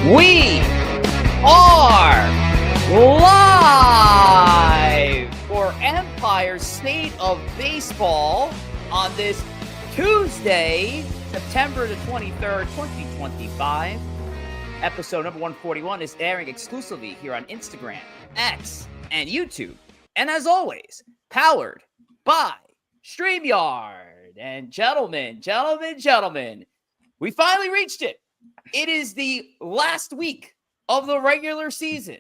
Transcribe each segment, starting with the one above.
We are live for Empire State of Baseball on this Tuesday, September the 23rd, 2025. Episode number 141 is airing exclusively here on Instagram, X, and YouTube. And as always, powered by StreamYard. And gentlemen, we finally reached it. It is the last week of the regular season,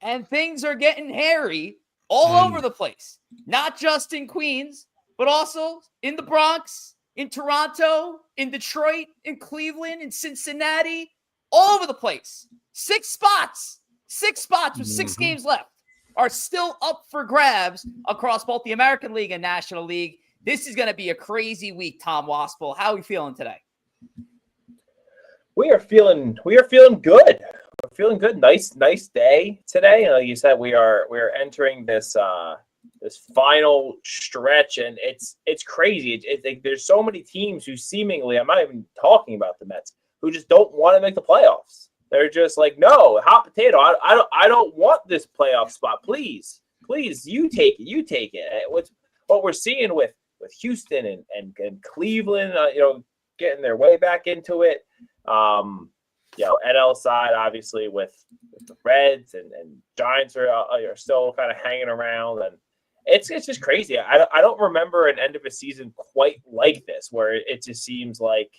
and things are getting hairy all over the place. Not just in Queens, but also in the Bronx, in Toronto, in Detroit, in Cleveland, in Cincinnati, all over the place. Six spots with 6 games left are still up for grabs across both the American League and National League. This is going to be a crazy week, Tom Wospil. How are we feeling today? We are feeling good. We're feeling good. Nice day today. Like you said, we are entering this this final stretch, and it's crazy. It's like there's so many teams who seemingly, I'm not even talking about the Mets, who just don't want to make the playoffs. They're just like, no, hot potato. I don't want this playoff spot. Please, you take it. What we're seeing with Houston and Cleveland, getting their way back into it. NL side, obviously, with the Reds and Giants are still kind of hanging around, and it's just crazy. I don't remember an end of a season quite like this, where it just seems like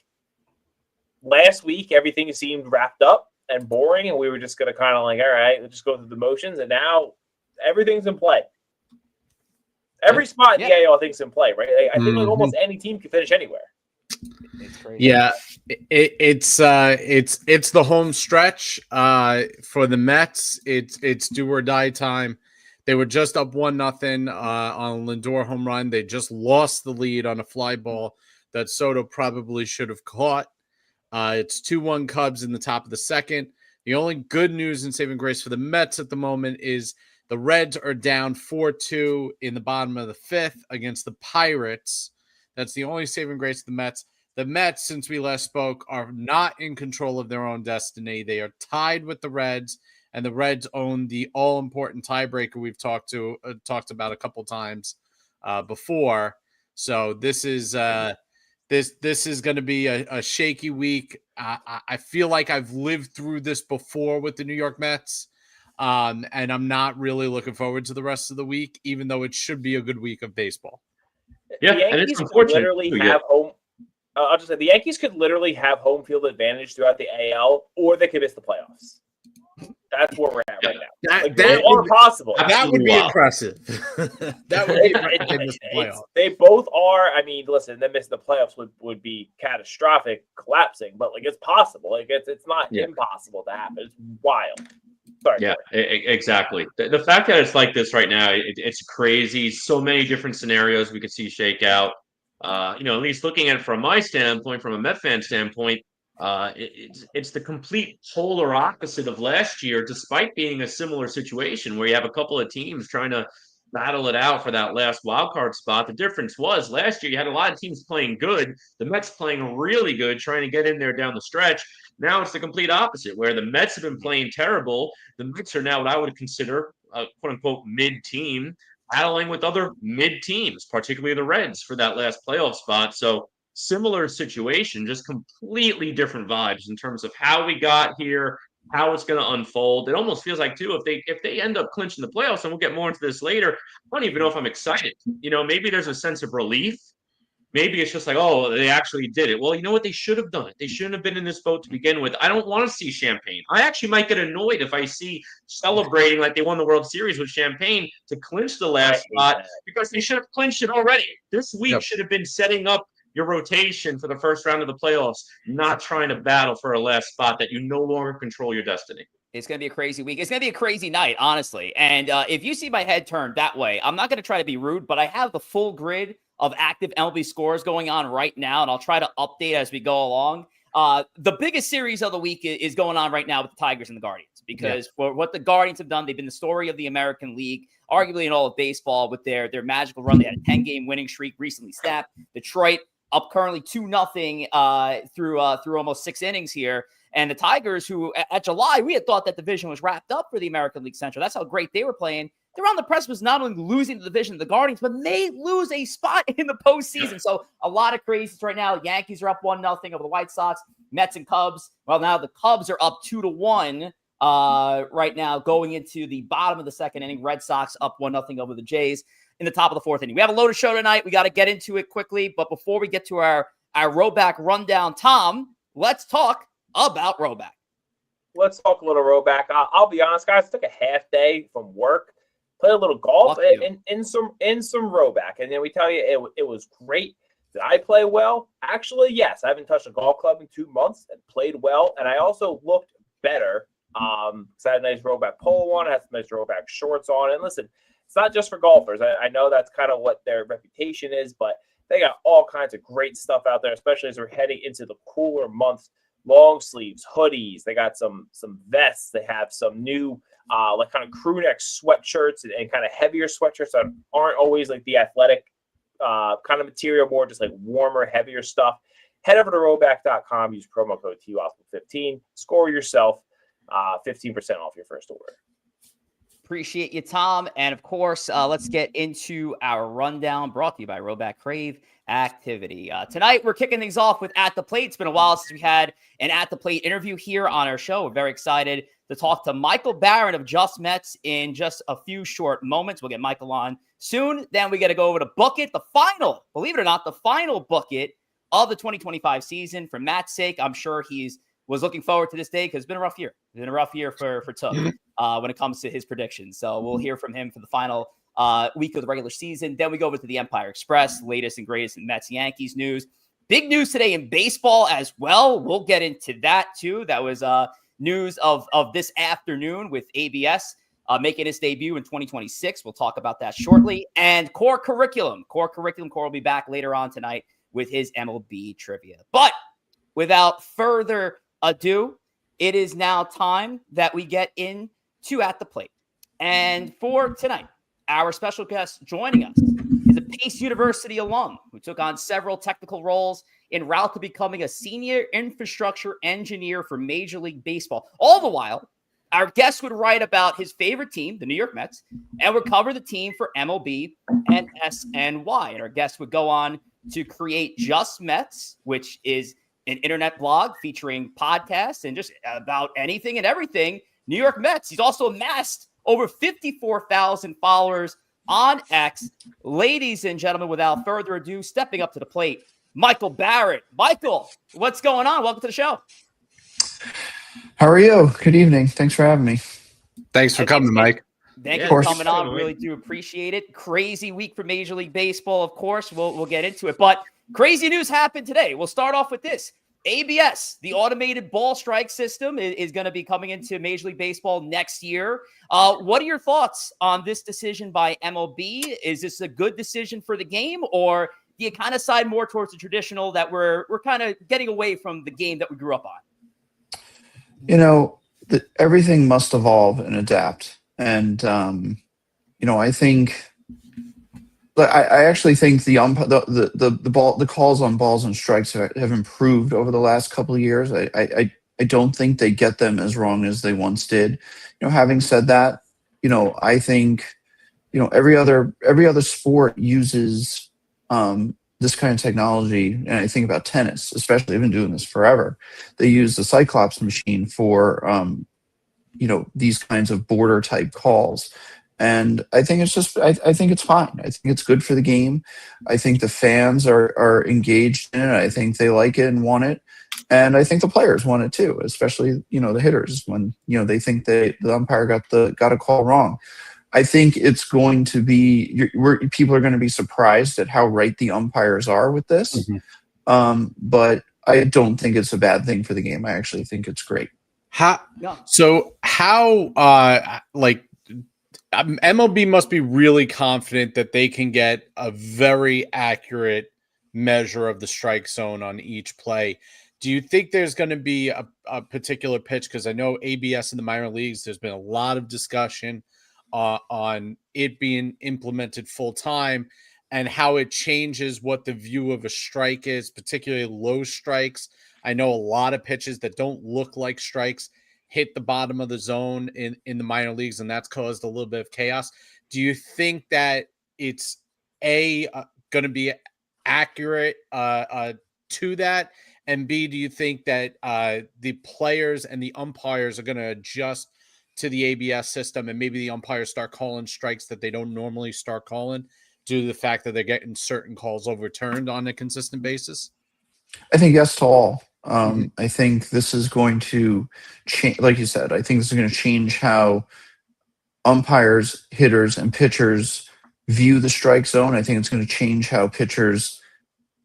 last week everything seemed wrapped up and boring, and we were just going to kind of like, all right, we'll just go through the motions, and now everything's in play. Every spot in the AL, I think, is in play, right? I think like almost any team can finish anywhere. It's crazy. Yeah, it's the home stretch for the Mets. It's do or die time. They were just up 1-0 on a Lindor home run. They just lost the lead on a fly ball that Soto probably should have caught. It's 2-1 Cubs in the top of the second. The only good news and saving grace for the Mets at the moment is the Reds are down 4-2 in the bottom of the fifth against the Pirates. That's the only saving grace of the Mets. The Mets, since we last spoke, are not in control of their own destiny. They are tied with the Reds, and the Reds own the all-important tiebreaker we've talked about a couple times before. So this is this is going to be a shaky week. I feel like I've lived through this before with the New York Mets, and I'm not really looking forward to the rest of the week, even though it should be a good week of baseball. Yeah, and it's unfortunate. I'll just say the Yankees could literally have home field advantage throughout the AL, or they could miss the playoffs. That's where we're at right now. That are possible. That would be impressive. That would be impressive. They both are. I mean, listen, them missing the playoffs would be catastrophic, collapsing. But it's possible. It's not impossible to happen. It's wild. Sorry, yeah, exactly. The fact that it's like this right now, it's crazy. So many different scenarios we could see shake out. At least looking at it from my standpoint, from a Met fan standpoint, it's the complete polar opposite of last year, despite being a similar situation where you have a couple of teams trying to battle it out for that last wild card spot. The difference was last year you had a lot of teams playing good, the Mets playing really good, trying to get in there down the stretch. Now it's the complete opposite, where the Mets have been playing terrible. The Mets are now what I would consider a quote-unquote mid-team, battling with other mid-teams, particularly the Reds, for that last playoff spot. So similar situation, just completely different vibes in terms of how we got here, how it's going to unfold. It almost feels like, too, if they end up clinching the playoffs, and we'll get more into this later, I don't even know if I'm excited. Maybe there's a sense of relief. Maybe it's just like, oh, they actually did it. Well, you know what? They should have done it. They shouldn't have been in this boat to begin with. I don't want to see champagne. I actually might get annoyed if I see celebrating like they won the World Series with champagne to clinch the last spot, because they should have clinched it already. This week should have been setting up your rotation for the first round of the playoffs, not trying to battle for a last spot that you no longer control your destiny. It's going to be a crazy week. It's going to be a crazy night, honestly. And if you see my head turned that way, I'm not going to try to be rude, but I have the full grid of active MLB scores going on right now, and I'll try to update as we go along. The biggest series of the week is going on right now with the Tigers and the Guardians, because for what the Guardians have done, they've been the story of the American League, arguably in all of baseball, with their magical run. They had a 10-game winning streak recently snapped. Detroit, up currently 2-0 through almost 6 innings here. And the Tigers, who at July, we had thought that division was wrapped up for the American League Central. That's how great they were playing. They're on the precipice not only losing the division to the Guardians, but may lose a spot in the postseason. So a lot of craziness right now. Yankees are up 1-0 over the White Sox. Mets and Cubs. Well, now the Cubs are up 2-1 right now going into the bottom of the second inning. Red Sox up 1-0 over the Jays in the top of the fourth inning. We have a loaded show tonight. We got to get into it quickly. But before we get to our Roback rundown, Tom, let's talk about Roback. Let's talk a little Roback. I'll be honest, guys. I took a half day from work. Played a little golf in some Roback, and then we tell you it was great. Did I play well? Actually, yes. I haven't touched a golf club in 2 months and played well, and I also looked better. Because I had a nice Roback polo on, I had some nice Roback shorts on, and listen, it's not just for golfers. I know that's kind of what their reputation is, but they got all kinds of great stuff out there, especially as we're heading into the cooler months. Long sleeves, hoodies. They got some vests. They have some new like kind of crew neck sweatshirts and kind of heavier sweatshirts that aren't always like the athletic kind of material, more just like warmer, heavier stuff. Head over to roback.com, use promo code TWOSPIL15, score yourself 15% off your first order. Appreciate you, Tom. And of course, let's get into our rundown brought to you by Roback Crave Activity. Tonight, we're kicking things off with At the Plate. It's been a while since we had an At the Plate interview here on our show. We're very excited to talk to Michael Barron of Just Mets in just a few short moments. We'll get Michael on soon. Then we got to go over to Bucket, the final, believe it or not, the final Bucket of the 2025 season. For Matt's sake, I'm sure was looking forward to this day because it's been a rough year. It's been a rough year for Tug when it comes to his predictions. So we'll hear from him for the final week of the regular season. Then we go over to the Empire Express, latest and greatest in Mets Yankees news. Big news today in baseball as well. We'll get into that too. That was news of this afternoon with ABS making its debut in 2026. We'll talk about that shortly. And Khore Kurriculum. Khore will be back later on tonight with his MLB trivia. But without further ado, it is now time that we get into At the Plate. And for tonight, our special guest joining us is a Pace University alum who took on several technical roles en route to becoming a senior infrastructure engineer for Major League Baseball. All the while, our guest would write about his favorite team, the New York Mets, and would cover the team for MLB and SNY. And our guest would go on to create Just Mets, which is an internet blog featuring podcasts and just about anything and everything New York Mets. He's also amassed over 54,000 followers on X. Ladies and gentlemen, without further ado, stepping up to the plate, Michael Barrett. Michael, what's going on? Welcome to the show. How are you? Good evening. Thanks for having me. Thanks for coming, Mike. Thank you for coming on. Really do appreciate it. Crazy week for Major League Baseball, of course. We'll get into it. But crazy news happened today. We'll start off with this. ABS, the automated ball strike system, is going to be coming into Major League Baseball next year. What are your thoughts on this decision by MLB? Is this a good decision for the game, or do you kind of side more towards the traditional that we're kind of getting away from the game that we grew up on? You know, everything must evolve and adapt. And, I think I actually think the calls on balls and strikes have improved over the last couple of years. I don't think they get them as wrong as they once did. Having said that, I think, every other sport uses this kind of technology. And I think about tennis, especially. I've been doing this forever. They use the Cyclops machine for, these kinds of border type calls. And I think I think it's fine. I think it's good for the game. I think the fans are engaged in it. I think they like it and want it. And I think the players want it too, especially, the hitters when, they think the umpire got a call wrong. I think it's going to be, people are going to be surprised at how right the umpires are with this. Mm-hmm. But I don't think it's a bad thing for the game. I actually think it's great. MLB must be really confident that they can get a very accurate measure of the strike zone on each play. Do you think there's going to be a particular pitch? Because I know ABS in the minor leagues, there's been a lot of discussion on it being implemented full time. and how it changes what the view of a strike is, particularly low strikes. I know a lot of pitches that don't look like strikes hit the bottom of the zone in the minor leagues, and that's caused a little bit of chaos. Do you think that it's going to be accurate to that? And B, do you think that the players and the umpires are going to adjust to the ABS system, and maybe the umpires start calling strikes that they don't normally start calling due to the fact that they're getting certain calls overturned on a consistent basis? I think yes to all. I think this is going to change, like you said, I think this is going to change how umpires, hitters, and pitchers view the strike zone. I think it's going to change how pitchers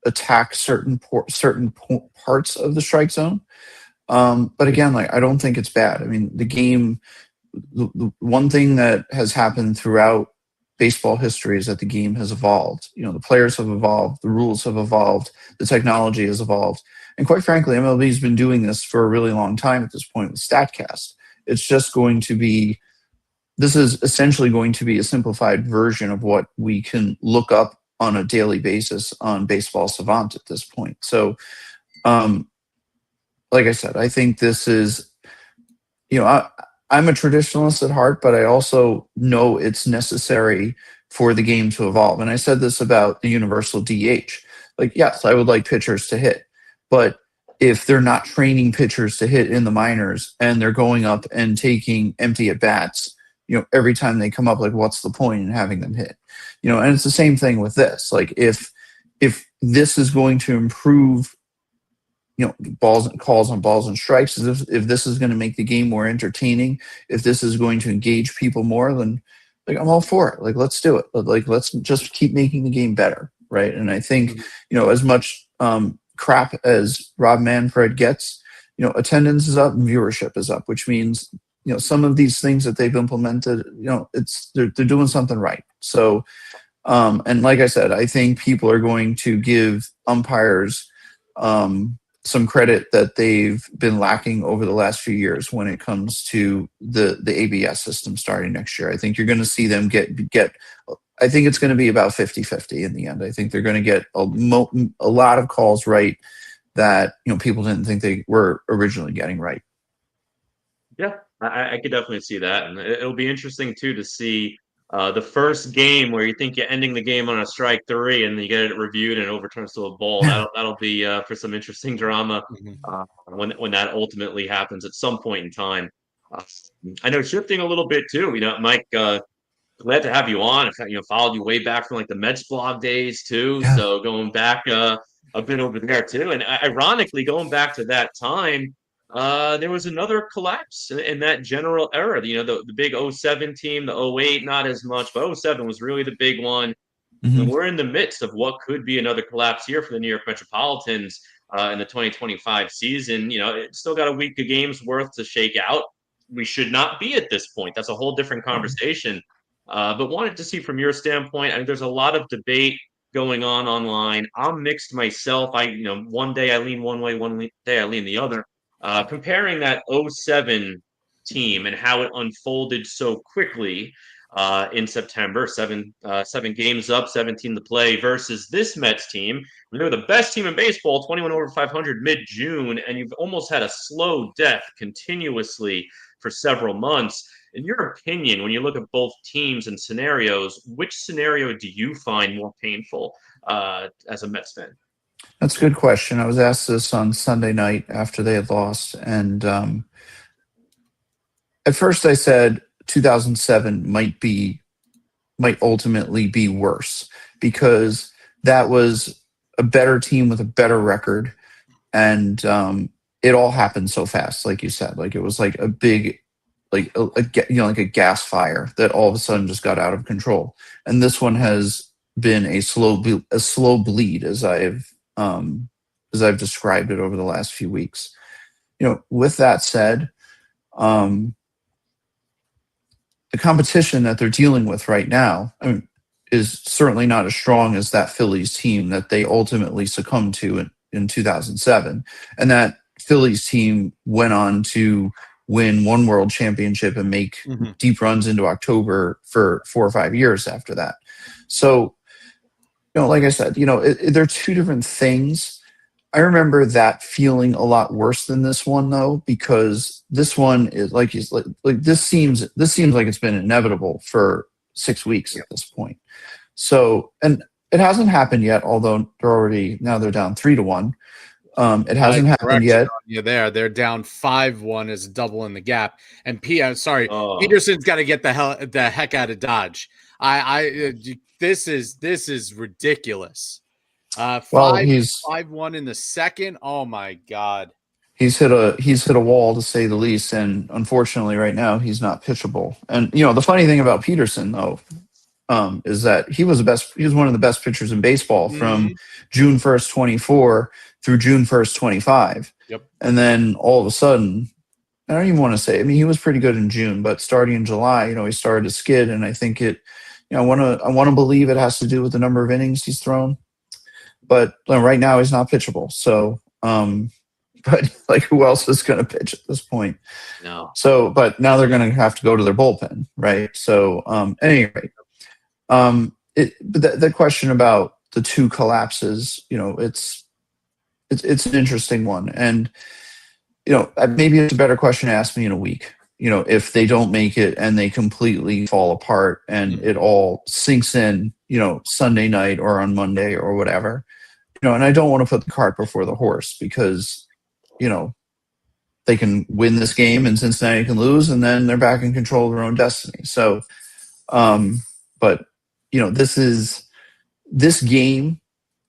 attack certain parts of the strike zone. But again, like, I don't think it's bad. I mean, the game, the one thing that has happened throughout baseball history is that the game has evolved. You know, the players have evolved, the rules have evolved, the technology has evolved. And quite frankly, MLB has been doing this for a really long time at this point with StatCast. It's just going to be, this is essentially going to be a simplified version of what we can look up on a daily basis on Baseball Savant at this point. So, like I said, I think this is, you know, I'm a traditionalist at heart, but I also know it's necessary for the game to evolve. And I said this about the universal DH. Like, yes, I would like pitchers to hit, but if they're not training pitchers to hit in the minors and they're going up and taking empty at bats, you know, every time they come up, like, what's the point in having them hit? You know, and it's the same thing with this. Like, if this is going to improve, you know, calls on balls and strikes, if this is going to make the game more entertaining, if this is going to engage people more, then, like, I'm all for it. Like, let's do it. Like, let's just keep making the game better, right? And I think, you know, as much crap as Rob Manfred gets, you know, attendance is up and viewership is up, which means, you know, some of these things that they've implemented, you know, they're doing something right. So, and like I said, I think people are going to give umpires some credit that they've been lacking over the last few years when it comes to the ABS system starting next year. I think you're going to see them get. I think it's going to be about 50-50 in the end. I think they're going to get a lot of calls right that, you know, people didn't think they were originally getting right. Yeah, I could definitely see that. And it'll be interesting, too, to see the first game where you think you're ending the game on a strike 3 and then you get it reviewed and it overturns to a ball. That'll be for some interesting drama when that ultimately happens at some point in time. I know, shifting a little bit, too, you know, Mike, glad to have you on. You know, followed you way back from like the Mets blog days, too. Yeah. So going back a bit over there, too. And ironically, going back to that time, there was another collapse in that general era. You know, the big 07 team, the 08, not as much, but 07 was really the big one. And we're in the midst of what could be another collapse here for the New York Metropolitans in the 2025 season. You know, it's still got a week of games worth to shake out. We should not be at this point. That's a whole different conversation. But wanted to see from your standpoint, I mean, there's a lot of debate going on online. I'm mixed myself. You know, one day I lean one way, one day I lean the other. Comparing that 07 team and how it unfolded so quickly in September, seven games up, 17 to play, versus this Mets team. They were the best team in baseball, 21 over 500 mid-June, and you've almost had a slow death continuously for several months. In your opinion, when you look at both teams and scenarios, which scenario do you find more painful as a Mets fan? That's a good question. I was asked this on Sunday night after they had lost. And at first I said 2007 might ultimately be worse because that was a better team with a better record. And it all happened so fast, like you said. Like, it was like a big, like like a gas fire that all of a sudden just got out of control. And this one has been a slow bleed, as I've described it over the last few weeks. You know, with that said, the competition that they're dealing with right now, I mean, is certainly not as strong as that Phillies team that they ultimately succumbed to in 2007. And that Phillies team went on to win one world championship and make deep runs into October for 4 or 5 years after that. So like I said, they're two different things. I remember that feeling a lot worse than this one though, because this one is like this seems like it's been inevitable for 6 weeks at this point. So, and it hasn't happened yet, although they're down 3-1. It hasn't happened yet. They're down 5-1 is doubling the gap. And Peterson's got to get the heck out of Dodge. This is ridiculous. He's 5-1 in the second. Oh my God. He's hit a wall, to say the least, and unfortunately right now he's not pitchable. And the funny thing about Peterson though, is that he was one of the best pitchers in baseball from June 1st, 24 through June 1st, 25. Yep. And then all of a sudden, I don't even want to say, he was pretty good in June, but starting in July, he started to skid. And I think I want to believe it has to do with the number of innings he's thrown, but right now he's not pitchable. So, but who else is going to pitch at this point? No. So, but now they're going to have to go to their bullpen. Right. So, at any rate, but the question about the two collapses, it's an interesting one. And, maybe it's a better question to ask me in a week, if they don't make it and they completely fall apart and it all sinks in, Sunday night or on Monday or whatever, and I don't want to put the cart before the horse because, they can win this game and Cincinnati can lose and then they're back in control of their own destiny. So, but this game,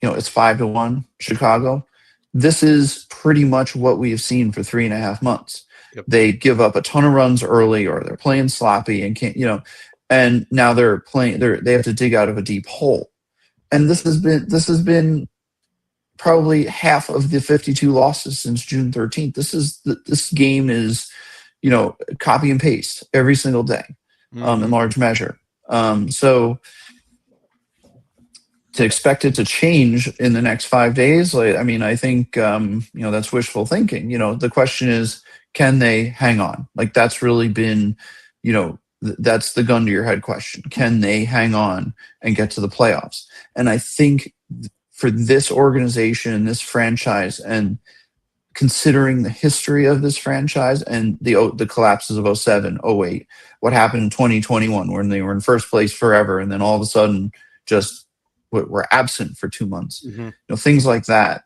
it's 5-1 Chicago. This is pretty much what we have seen for 3.5 months. Yep. They give up a ton of runs early, or they're playing sloppy and can't, and now they have to dig out of a deep hole. And this has been probably half of the 52 losses since June 13th. This game is, copy and paste every single day, in large measure. So to expect it to change in the next 5 days, I think, that's wishful thinking. The question is, can they hang on? That's really been, that's the gun to your head question. Can they hang on and get to the playoffs? And I think for this organization, this franchise, and considering the history of this franchise and the collapses of 07, 08, what happened in 2021 when they were in first place forever and then all of a sudden just were absent for 2 months, things like that.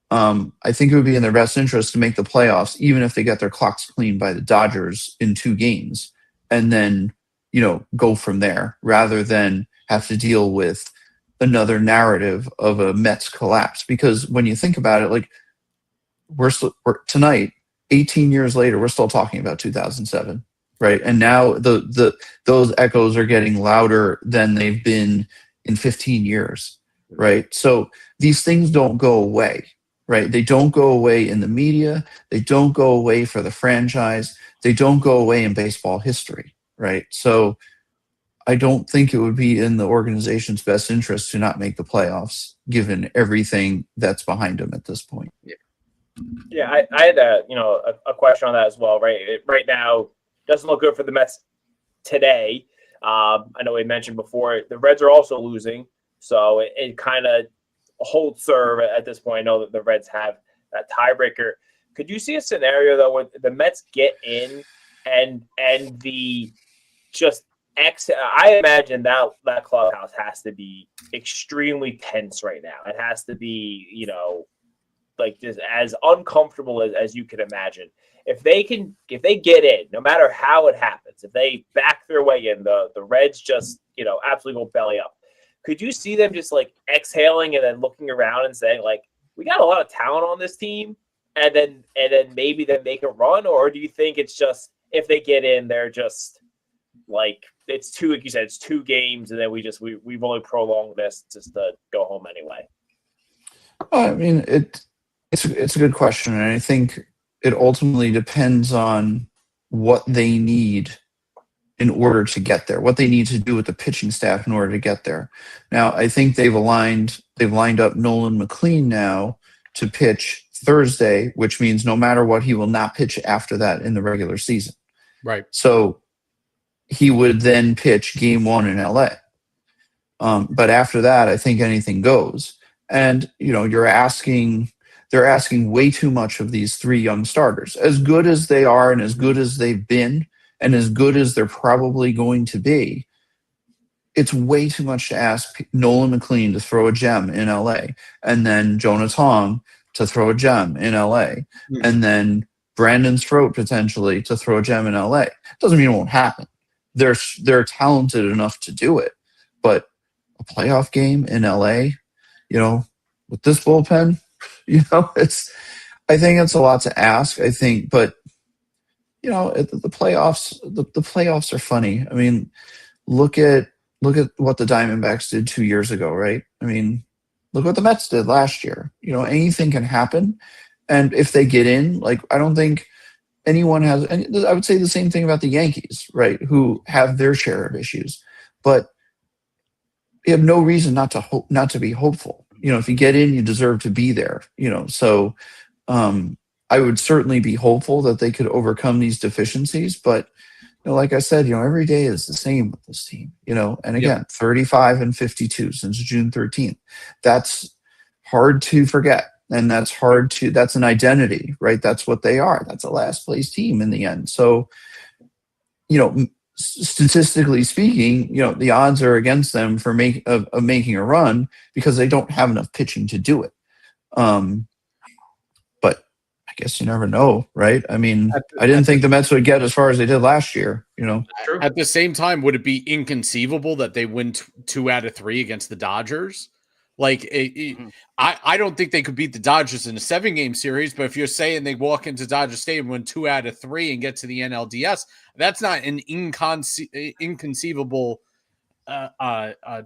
I think it would be in their best interest to make the playoffs, even if they get their clocks cleaned by the Dodgers in 2 games, and then, go from there rather than have to deal with another narrative of a Mets collapse. Because when you think about it, we're tonight, 18 years later, we're still talking about 2007, right? And now those echoes are getting louder than they've been in 15 years, right? So these things don't go away, right? They don't go away in the media. They don't go away for the franchise. They don't go away in baseball history, right? So I don't think it would be in the organization's best interest to not make the playoffs, given everything that's behind them at this point. Yeah, I had a question on that as well. Right now, doesn't look good for the Mets today. I know we mentioned before the Reds are also losing, so it kind of holds serve at this point. I know that the Reds have that tiebreaker. Could you see a scenario though where the Mets get in and the just I imagine that clubhouse has to be extremely tense right now. It has to be, just as uncomfortable as you can imagine. If they get in, no matter how it happens, if they back their way in, the Reds just, absolutely go belly up. Could you see them just exhaling and then looking around and saying we got a lot of talent on this team, and then maybe they make a run? Or do you think it's just, if they get in, they're just it's 2, like you said, it's 2 games, and then we've only prolonged this just to go home anyway? I mean, it's a good question, and I think it ultimately depends on what they need in order to get there, what they need to do with the pitching staff in order to get there. Now, I think they've lined up Nolan McLean now to pitch Thursday, which means no matter what, he will not pitch after that in the regular season. Right. So he would then pitch game 1 in LA. But after that, I think anything goes. And they're asking way too much of these three young starters. As good as they are, and as good as they've been, and as good as they're probably going to be, it's way too much to ask Nolan McLean to throw a gem in LA, and then Jonah Tong to throw a gem in LA, and then Brandon Strout potentially to throw a gem in LA. It doesn't mean it won't happen. They're talented enough to do it, but a playoff game in LA, with this bullpen, I think it's a lot to ask. I think, but the playoffs, the playoffs are funny. I mean, look at what the Diamondbacks did 2 years ago, right? I mean, look what the Mets did last year. Anything can happen. And if they get in, I don't think anyone has, and I would say the same thing about the Yankees, right? Who have their share of issues, but you have no reason not to be hopeful. If you get in, you deserve to be there, so I would certainly be hopeful that they could overcome these deficiencies, but like I said, every day is the same with this team, and again, 35 and 52 since June 13th. That's hard to forget. And that's an identity, right? That's what they are. That's a last place team in the end. So, statistically speaking, the odds are against them for making a run because they don't have enough pitching to do it. But I guess you never know, right? I mean, I didn't think the Mets would get as far as they did last year, At the same time, would it be inconceivable that they win 2 out of 3 against the Dodgers? I don't think they could beat the Dodgers in a 7-game series, but if you're saying they walk into Dodger Stadium, win 2 out of 3 and get to the NLDS, that's not an inconceivable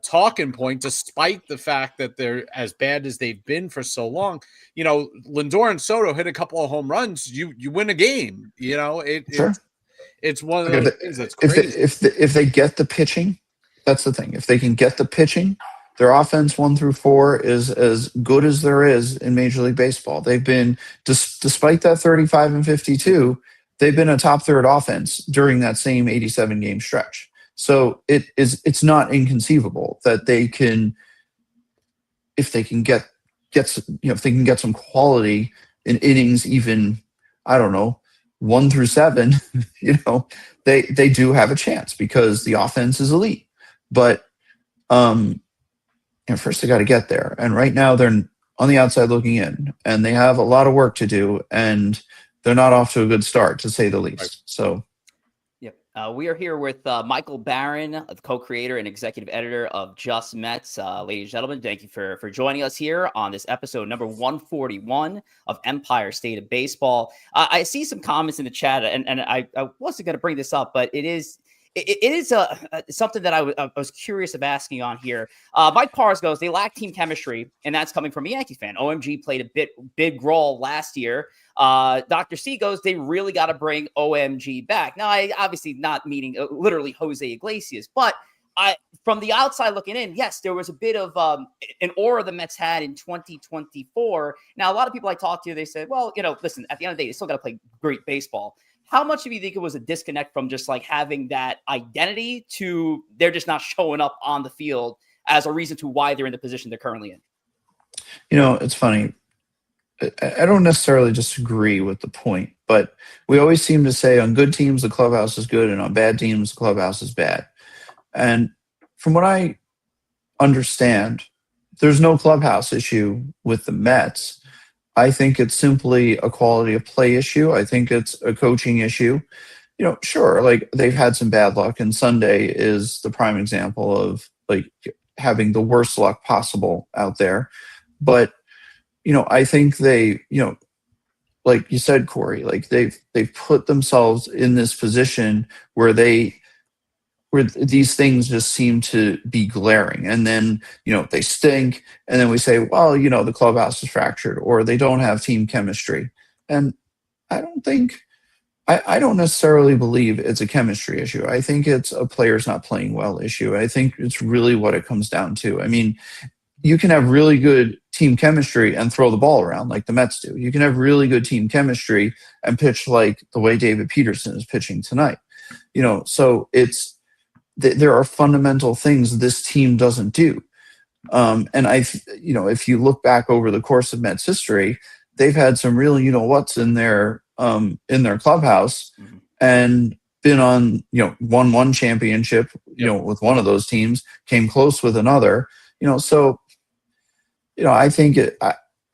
talking point, despite the fact that they're as bad as they've been for so long. Lindor and Soto hit a couple of home runs. You win a game. Sure. It's one of those things that's crazy. If they get the pitching, that's the thing. If they can get the pitching, their offense 1 through 4 is as good as there is in Major League Baseball. They've been, despite that 35 and 52, they've been a top third offense during that same 87 game stretch. So it's not inconceivable that they can, if they can get some quality in innings, even, I don't know, 1 through 7, they do have a chance because the offense is elite. But first they got to get there. And right now they're on the outside looking in, and they have a lot of work to do, and they're not off to a good start, to say the least. So, yep. We are here with Michael Barron, the co-creator and executive editor of Just Mets. Ladies and gentlemen, thank you for joining us here on this episode number 141 of Empire State of Baseball. I see some comments in the chat, and I wasn't going to bring this up, but it is something that I was curious of asking on here. Mike Pars goes, they lack team chemistry, and that's coming from a Yankees fan. OMG played a big role last year. Dr. C goes, they really got to bring OMG back. Now, I obviously not meaning literally Jose Iglesias, but from the outside looking in, yes, there was a bit of an aura the Mets had in 2024. Now, a lot of people I talked to, they said, well, listen, at the end of the day, they still got to play great baseball. How much do you think it was a disconnect from just having that identity to they're just not showing up on the field as a reason to why they're in the position they're currently in? It's funny. I don't necessarily disagree with the point, but we always seem to say on good teams, the clubhouse is good, and on bad teams, the clubhouse is bad. And from what I understand, there's no clubhouse issue with the Mets. I think it's simply a quality of play issue. I think it's a coaching issue. Sure, they've had some bad luck, and Sunday is the prime example of having the worst luck possible out there. But I think they, like you said, Khoury, they've put themselves in this position where these things just seem to be glaring, and then they stink, and then we say, well, the clubhouse is fractured, or they don't have team chemistry. And I don't necessarily believe it's a chemistry issue. I think it's a players not playing well issue. I think it's really what it comes down to. I mean, you can have really good team chemistry and throw the ball around like the Mets do. You can have really good team chemistry and pitch like the way David Peterson is pitching tonight. So there are fundamental things this team doesn't do. And if you look back over the course of Mets history, they've had some real what's in their clubhouse, and been on won one championship with one of those teams, came close with another. So I think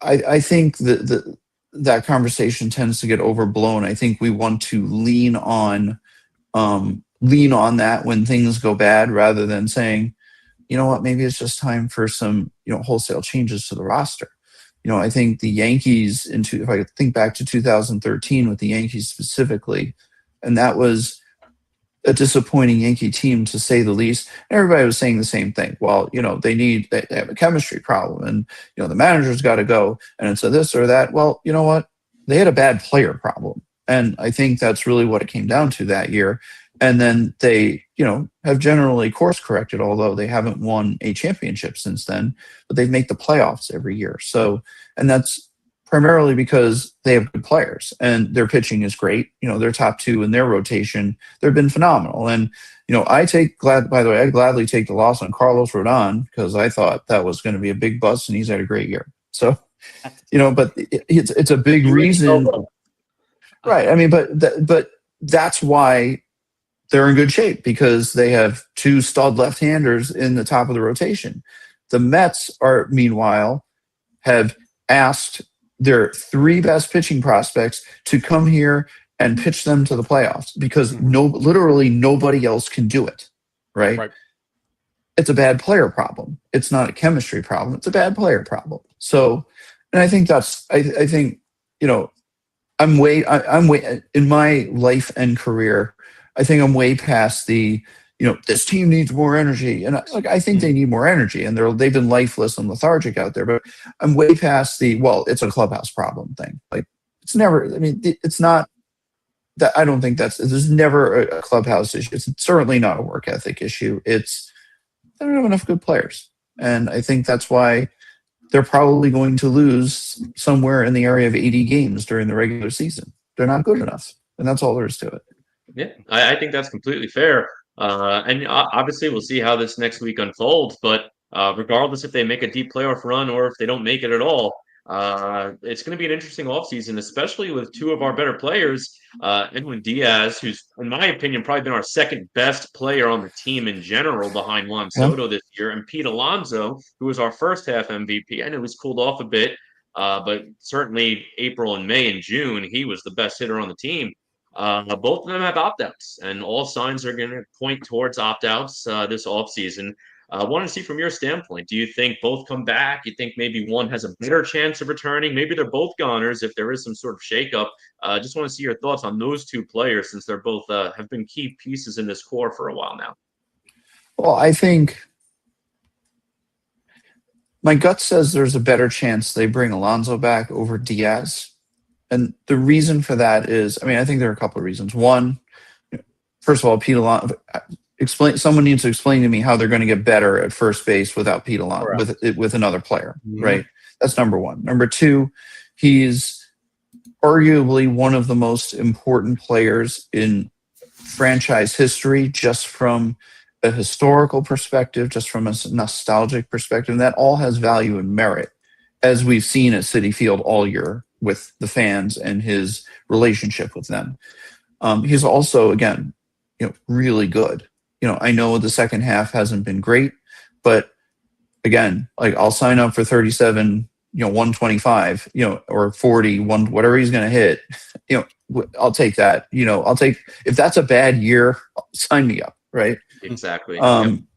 I think that conversation tends to get overblown. I think we want to lean on that when things go bad, rather than saying, you know what, maybe it's just time for some wholesale changes to the roster. I think the Yankees, if I think back to 2013 with the Yankees specifically, and that was a disappointing Yankee team, to say the least. Everybody was saying the same thing. Well, they have a chemistry problem, and the manager's got to go, and it's a this or that. Well, you know what? They had a bad player problem, and I think that's really what it came down to that year. And then they, have generally course corrected, although they haven't won a championship since then, but they make the playoffs every year. So, and that's primarily because they have good players and their pitching is great. Their top two in their rotation, they've been phenomenal. And, I'd gladly take the loss on Carlos Rodon, because I thought that was going to be a big bust, and he's had a great year. So, but it's a big reason. Right. I mean, but that's why they're in good shape, because they have two stud left-handers in the top of the rotation. The Mets meanwhile, have asked their three best pitching prospects to come here and pitch them to the playoffs, because literally nobody else can do it. Right? It's a bad player problem. It's not a chemistry problem. It's a bad player problem. So, and I think I'm way in my life and career, I think I'm way past the, this team needs more energy. And I think they need more energy, and they've been lifeless and lethargic out there, but I'm way past it's a clubhouse problem thing. It's not that, I don't think there's never a clubhouse issue. It's certainly not a work ethic issue. It's, they don't have enough good players. And I think that's why they're probably going to lose somewhere in the area of 80 games during the regular season. They're not good enough. And that's all there is to it. Yeah, I think that's completely fair. And obviously, we'll see how this next week unfolds. But regardless if they make a deep playoff run or if they don't make it at all, it's going to be an interesting offseason, especially with two of our better players, Edwin Diaz, who's, in my opinion, probably been our second best player on the team in general behind Juan Soto this year, and Pete Alonso, who was our first half MVP. I know he's cooled off a bit, but certainly April and May and June, he was the best hitter on the team. Both of them have opt-outs, and all signs are going to point towards opt-outs this offseason. I want to see from your standpoint, do you think both come back? You think maybe one has a better chance of returning? Maybe they're both goners if there is some sort of shakeup. Just want to see your thoughts on those two players, since they're both have been key pieces in this core for a while now. Well, I think my gut says there's a better chance they bring Alonso back over Diaz. And the reason for that is, I think there are a couple of reasons. One, first of all, Pete Alonso, someone needs to explain to me how they're going to get better at first base without Pete Alonso, with another player, right? That's number one. Number two, he's arguably one of the most important players in franchise history, just from a historical perspective, just from a nostalgic perspective. And that all has value and merit, as we've seen at Citi Field all year with the fans and his relationship with them. He's also, again, really good. I know the second half hasn't been great, but again, I'll sign up for 37, 125, or 40, whatever he's going to hit. I'll take that. If that's a bad year, sign me up. Right. Exactly. And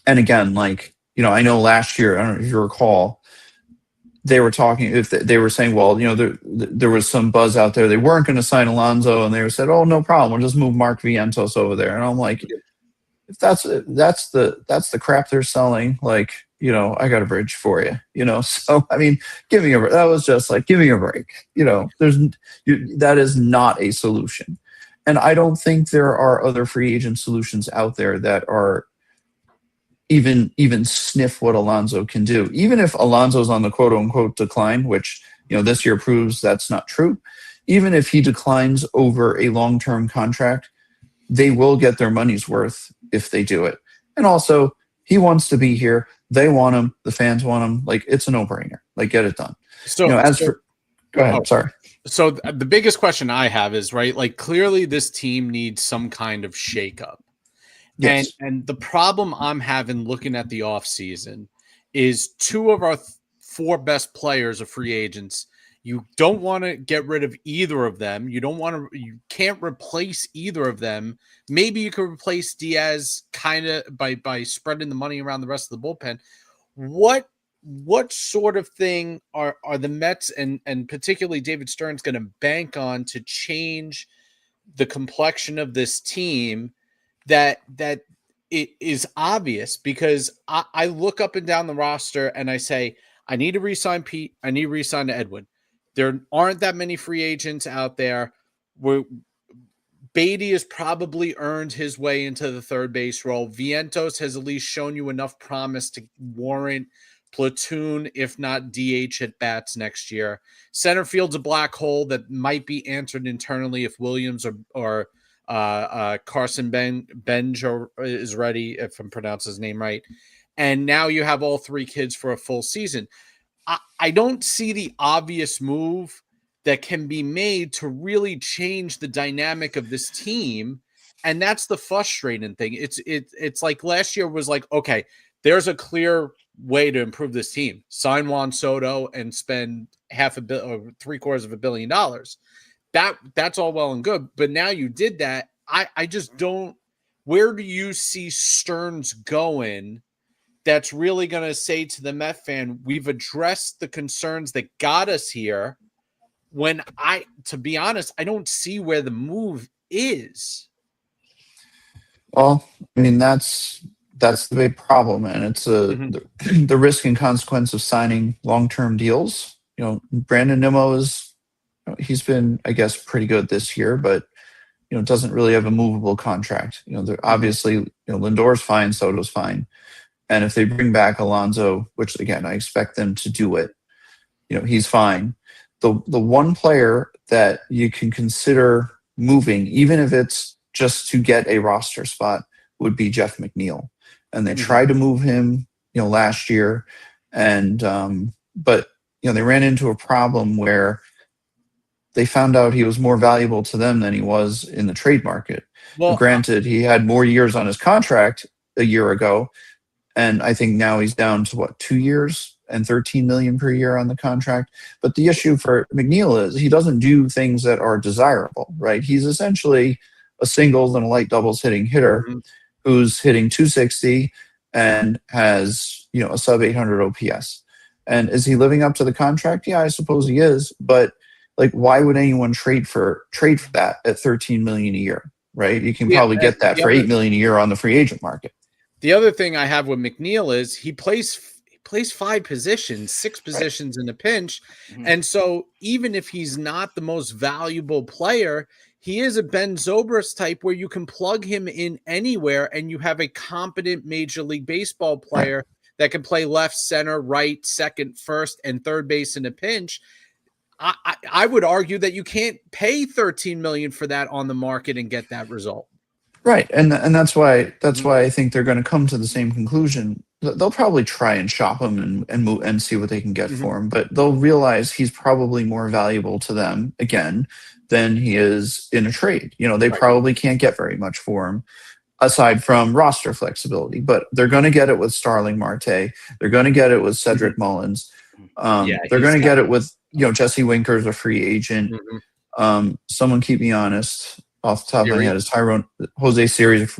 again, I know last year, I don't know if you recall, they were talking, they were saying, well, there was some buzz out there. They weren't going to sign Alonso, and they said, oh, no problem, we'll just move Mark Vientos over there. And I'm like, if that's the crap they're selling, I got a bridge for you, So give me a break. That was just give me a break. That is not a solution, and I don't think there are other free agent solutions out there that are even sniff what Alonso can do. Even if Alonso's on the quote unquote decline, which this year proves that's not true. Even if he declines over a long-term contract, they will get their money's worth if they do it. And also, he wants to be here. They want him. The fans want him. Like, it's a no-brainer. Like, get it done. So, go ahead. Sorry. So the biggest question I have is, right, like, clearly this team needs some kind of shakeup. Yes. And the problem I'm having looking at the offseason is 2 of our 4 best players are free agents. You don't want to get rid of either of them. You can't replace either of them. Maybe you could replace Diaz kind of by spreading the money around the rest of the bullpen. What sort of thing are the Mets and particularly David Stearns going to bank on to change the complexion of this team that it is obvious? Because I look up and down the roster and I say, I need to re-sign Pete. I need to re-sign Edwin. There aren't that many free agents out there. Beatty has probably earned his way into the third base role. Vientos has at least shown you enough promise to warrant platoon, if not DH at bats next year. Center field's a black hole that might be answered internally if Williams or Carson Benj is ready, if I'm pronouncing his name right. And now you have all 3 kids for a full season. I don't see the obvious move that can be made to really change the dynamic of this team. And that's the frustrating thing. It's like last year was like, okay, there's a clear way to improve this team. Sign Juan Soto and spend $750 million. That's all well and good. But now you did that. I just don't. Where do you see Stearns going? That's really going to say to the Met fan, we've addressed the concerns that got us here. When to be honest, I don't see where the move is. Well, I mean, that's the big problem, and it's the risk and consequence of signing long-term deals. Brandon Nimmo he's been, I guess, pretty good this year, but doesn't really have a movable contract. Obviously, Lindor's fine, Soto's fine. And if they bring back Alonso, which again, I expect them to do it, he's fine. The one player that you can consider moving, even if it's just to get a roster spot, would be Jeff McNeil. And they tried to move him, last year. And, but, they ran into a problem where they found out he was more valuable to them than he was in the trade market. Well, granted, he had more years on his contract a year ago. And I think now he's down to 2 years and $13 million per year on the contract. But the issue for McNeil is he doesn't do things that are desirable, right? He's essentially a singles and a light doubles hitting hitter who's hitting 260 and has, a sub 800 OPS. And is he living up to the contract? Yeah, I suppose he is. But like, why would anyone trade for that at $13 million a year, right? You can probably get that for $8 million a year on the free agent market. The other thing I have with McNeil is he plays 5 positions, 6 positions in a pinch. And so even if he's not the most valuable player, he is a Ben Zobrist type where you can plug him in anywhere and you have a competent Major League Baseball player that can play left, center, right, second, first, and third base in a pinch. I would argue that you can't pay $13 million for that on the market and get that result. Right, and that's why I think they're going to come to the same conclusion. They'll probably try and shop him and move and see what they can get for him, but they'll realize he's probably more valuable to them again than he is in a trade. They probably can't get very much for him aside from roster flexibility, but they're going to get it with Starling Marte. They're going to get it with Cedric Mullins. They're going to get it with Jesse Winker's a free agent. Someone keep me honest. Off the top of my head is Jose Siri's.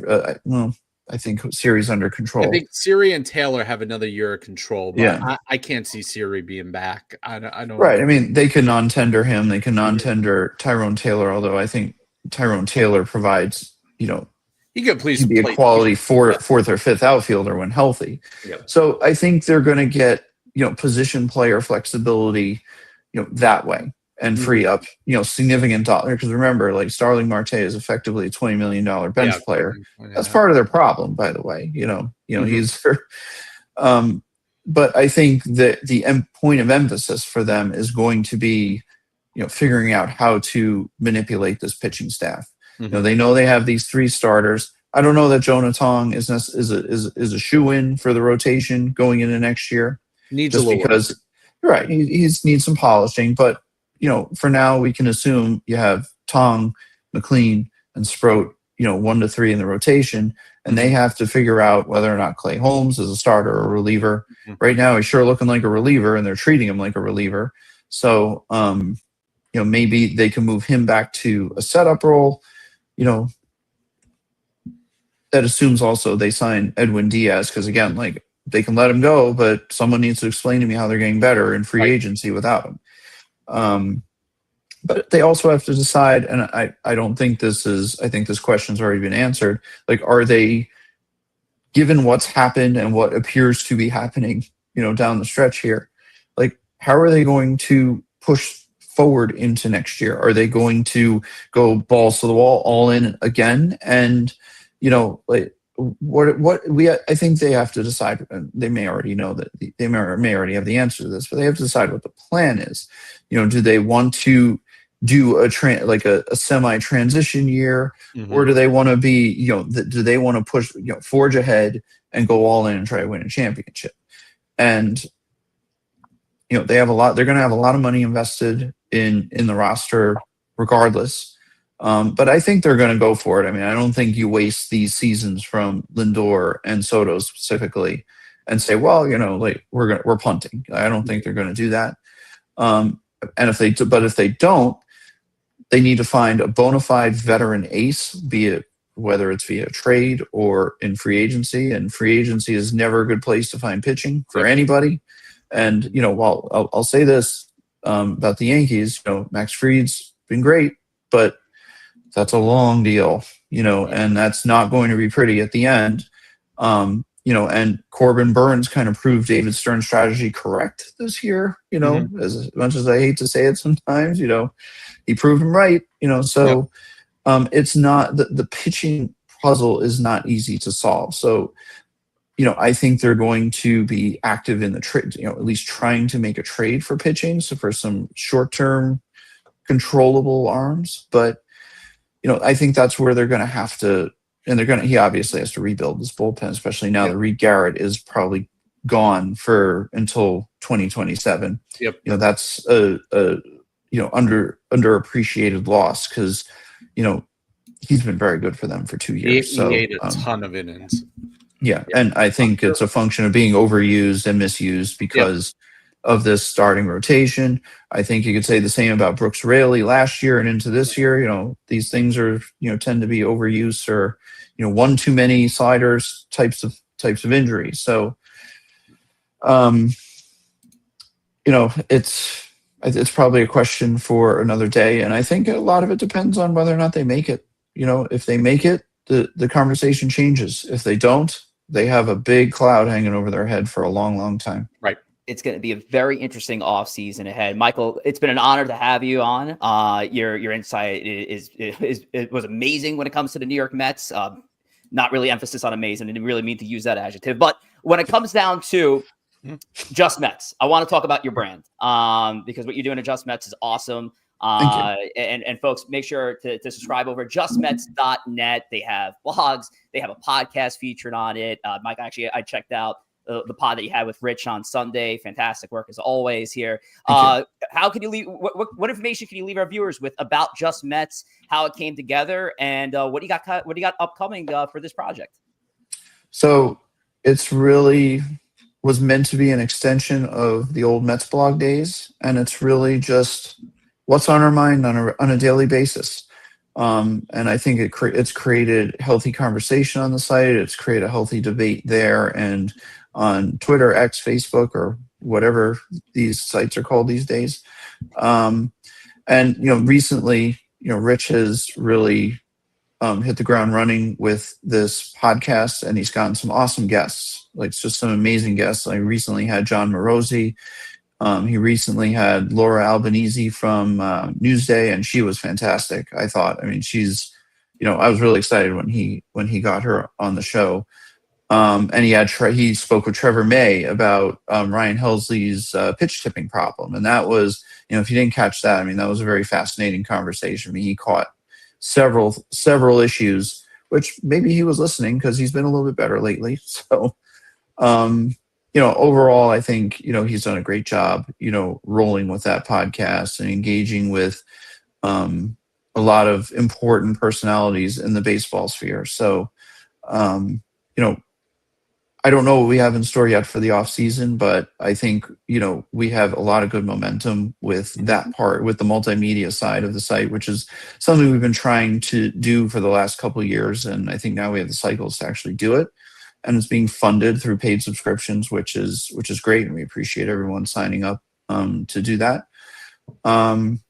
I think Siri's under control. I think Siri and Taylor have another year of control, but I can't see Siri being back. I don't. Right. I mean, they can non-tender him. They can non-tender Tyrone Taylor, although I think Tyrone Taylor provides, he could please be a quality fourth or fifth outfielder when healthy. Yep. So I think they're going to get, position player flexibility, that way. And free up, significant dollars. Because remember, like Starling Marte is effectively a $20 million bench player. That's part of their problem, by the way. He's. But I think that the point of emphasis for them is going to be, figuring out how to manipulate this pitching staff. They know they have these 3 starters. I don't know that Jonah Tong is a shoe-in for the rotation going into next year. Needs just a little because, right, he needs some polishing. But, for now, we can assume you have Tong, McLean, and Sproat, 1 to 3 in the rotation, and they have to figure out whether or not Clay Holmes is a starter or a reliever. Right now, he's sure looking like a reliever, and they're treating him like a reliever. So, maybe they can move him back to a setup role. That assumes also they sign Edwin Diaz because, again, like, they can let him go, but someone needs to explain to me how they're getting better in free agency without him. But they also have to decide, and I don't think this is, I think this question's already been answered. Like, are they, given what's happened and what appears to be happening, down the stretch here, like, how are they going to push forward into next year? Are they going to go balls to the wall, all in again? And, like, I think they have to decide. They may already know that they may already have the answer to this, but they have to decide what the plan is. Do they want to do a semi-transition year, or do they want to be, do they want to push, forge ahead and go all in and try to win a championship? And they have a lot. They're going to have a lot of money invested in the roster, regardless. But I think they're going to go for it. I mean, I don't think you waste these seasons from Lindor and Soto specifically and say, well, like, we're punting. I don't think they're going to do that. And if they don't, they need to find a bona fide veteran ace, be it whether it's via trade or in free agency. And free agency is never a good place to find pitching for anybody. And, while I'll say this about the Yankees, Max Fried's been great, but that's a long deal, and that's not going to be pretty at the end. And Corbin Burns kind of proved David Stern's strategy correct this year, as much as I hate to say it sometimes, he proved him right, so it's not, the pitching puzzle is not easy to solve. So, I think they're going to be active in the trade, at least trying to make a trade for pitching. So for some short-term controllable arms, but I think that's where they're going to have to, and he obviously has to rebuild this bullpen, especially now that Reed Garrett is probably gone until 2027. Yep. That's a underappreciated loss because, he's been very good for them for 2 years. He ate a ton of innings. Yeah. And I think it's a function of being overused and misused because of this starting rotation. I think you could say the same about Brooks Raley last year and into this year. These things are, tend to be overuse or, one too many sliders types of injuries. So, it's probably a question for another day. And I think a lot of it depends on whether or not they make it. If they make it, the conversation changes. If they don't, they have a big cloud hanging over their head for a long, long time. Right. It's going to be a very interesting off season ahead. Michael, it's been an honor to have you on. Your insight it was amazing when it comes to the New York Mets. Not really emphasis on amazing. I didn't really mean to use that adjective. But when it comes down to Just Mets, I want to talk about your brand because what you're doing at Just Mets is awesome. And folks, make sure to subscribe over justmets.net. They have blogs. They have a podcast featured on it. Mike, actually, I checked out the pod that you had with Rich on Sunday. Fantastic work as always here. How can you leave? What information can you leave our viewers with about Just Mets, how it came together, and what do you got upcoming for this project? So it's really was meant to be an extension of the old Mets blog days, and it's really just what's on our mind on a daily basis. And I think it's created healthy conversation on the site. It's created a healthy debate there and on Twitter, X, Facebook, or whatever these sites are called these days. And, recently, Rich has really hit the ground running with this podcast, and he's gotten some awesome guests, like just some amazing guests. I recently had John Morosi. He recently had Laura Albanese from Newsday, and she was fantastic, I thought. I mean, she's, I was really excited when he got her on the show. And he spoke with Trevor May about Ryan Helsley's pitch tipping problem. And that was, if you didn't catch that, I mean, that was a very fascinating conversation. I mean, he caught several issues, which maybe he was listening because he's been a little bit better lately. So, overall, I think, he's done a great job, rolling with that podcast and engaging with a lot of important personalities in the baseball sphere. So, I don't know what we have in store yet for the off season, but I think, we have a lot of good momentum with that part, with the multimedia side of the site, which is something we've been trying to do for the last couple of years. And I think now we have the cycles to actually do it. And it's being funded through paid subscriptions, which is great. And we appreciate everyone signing up to do that. And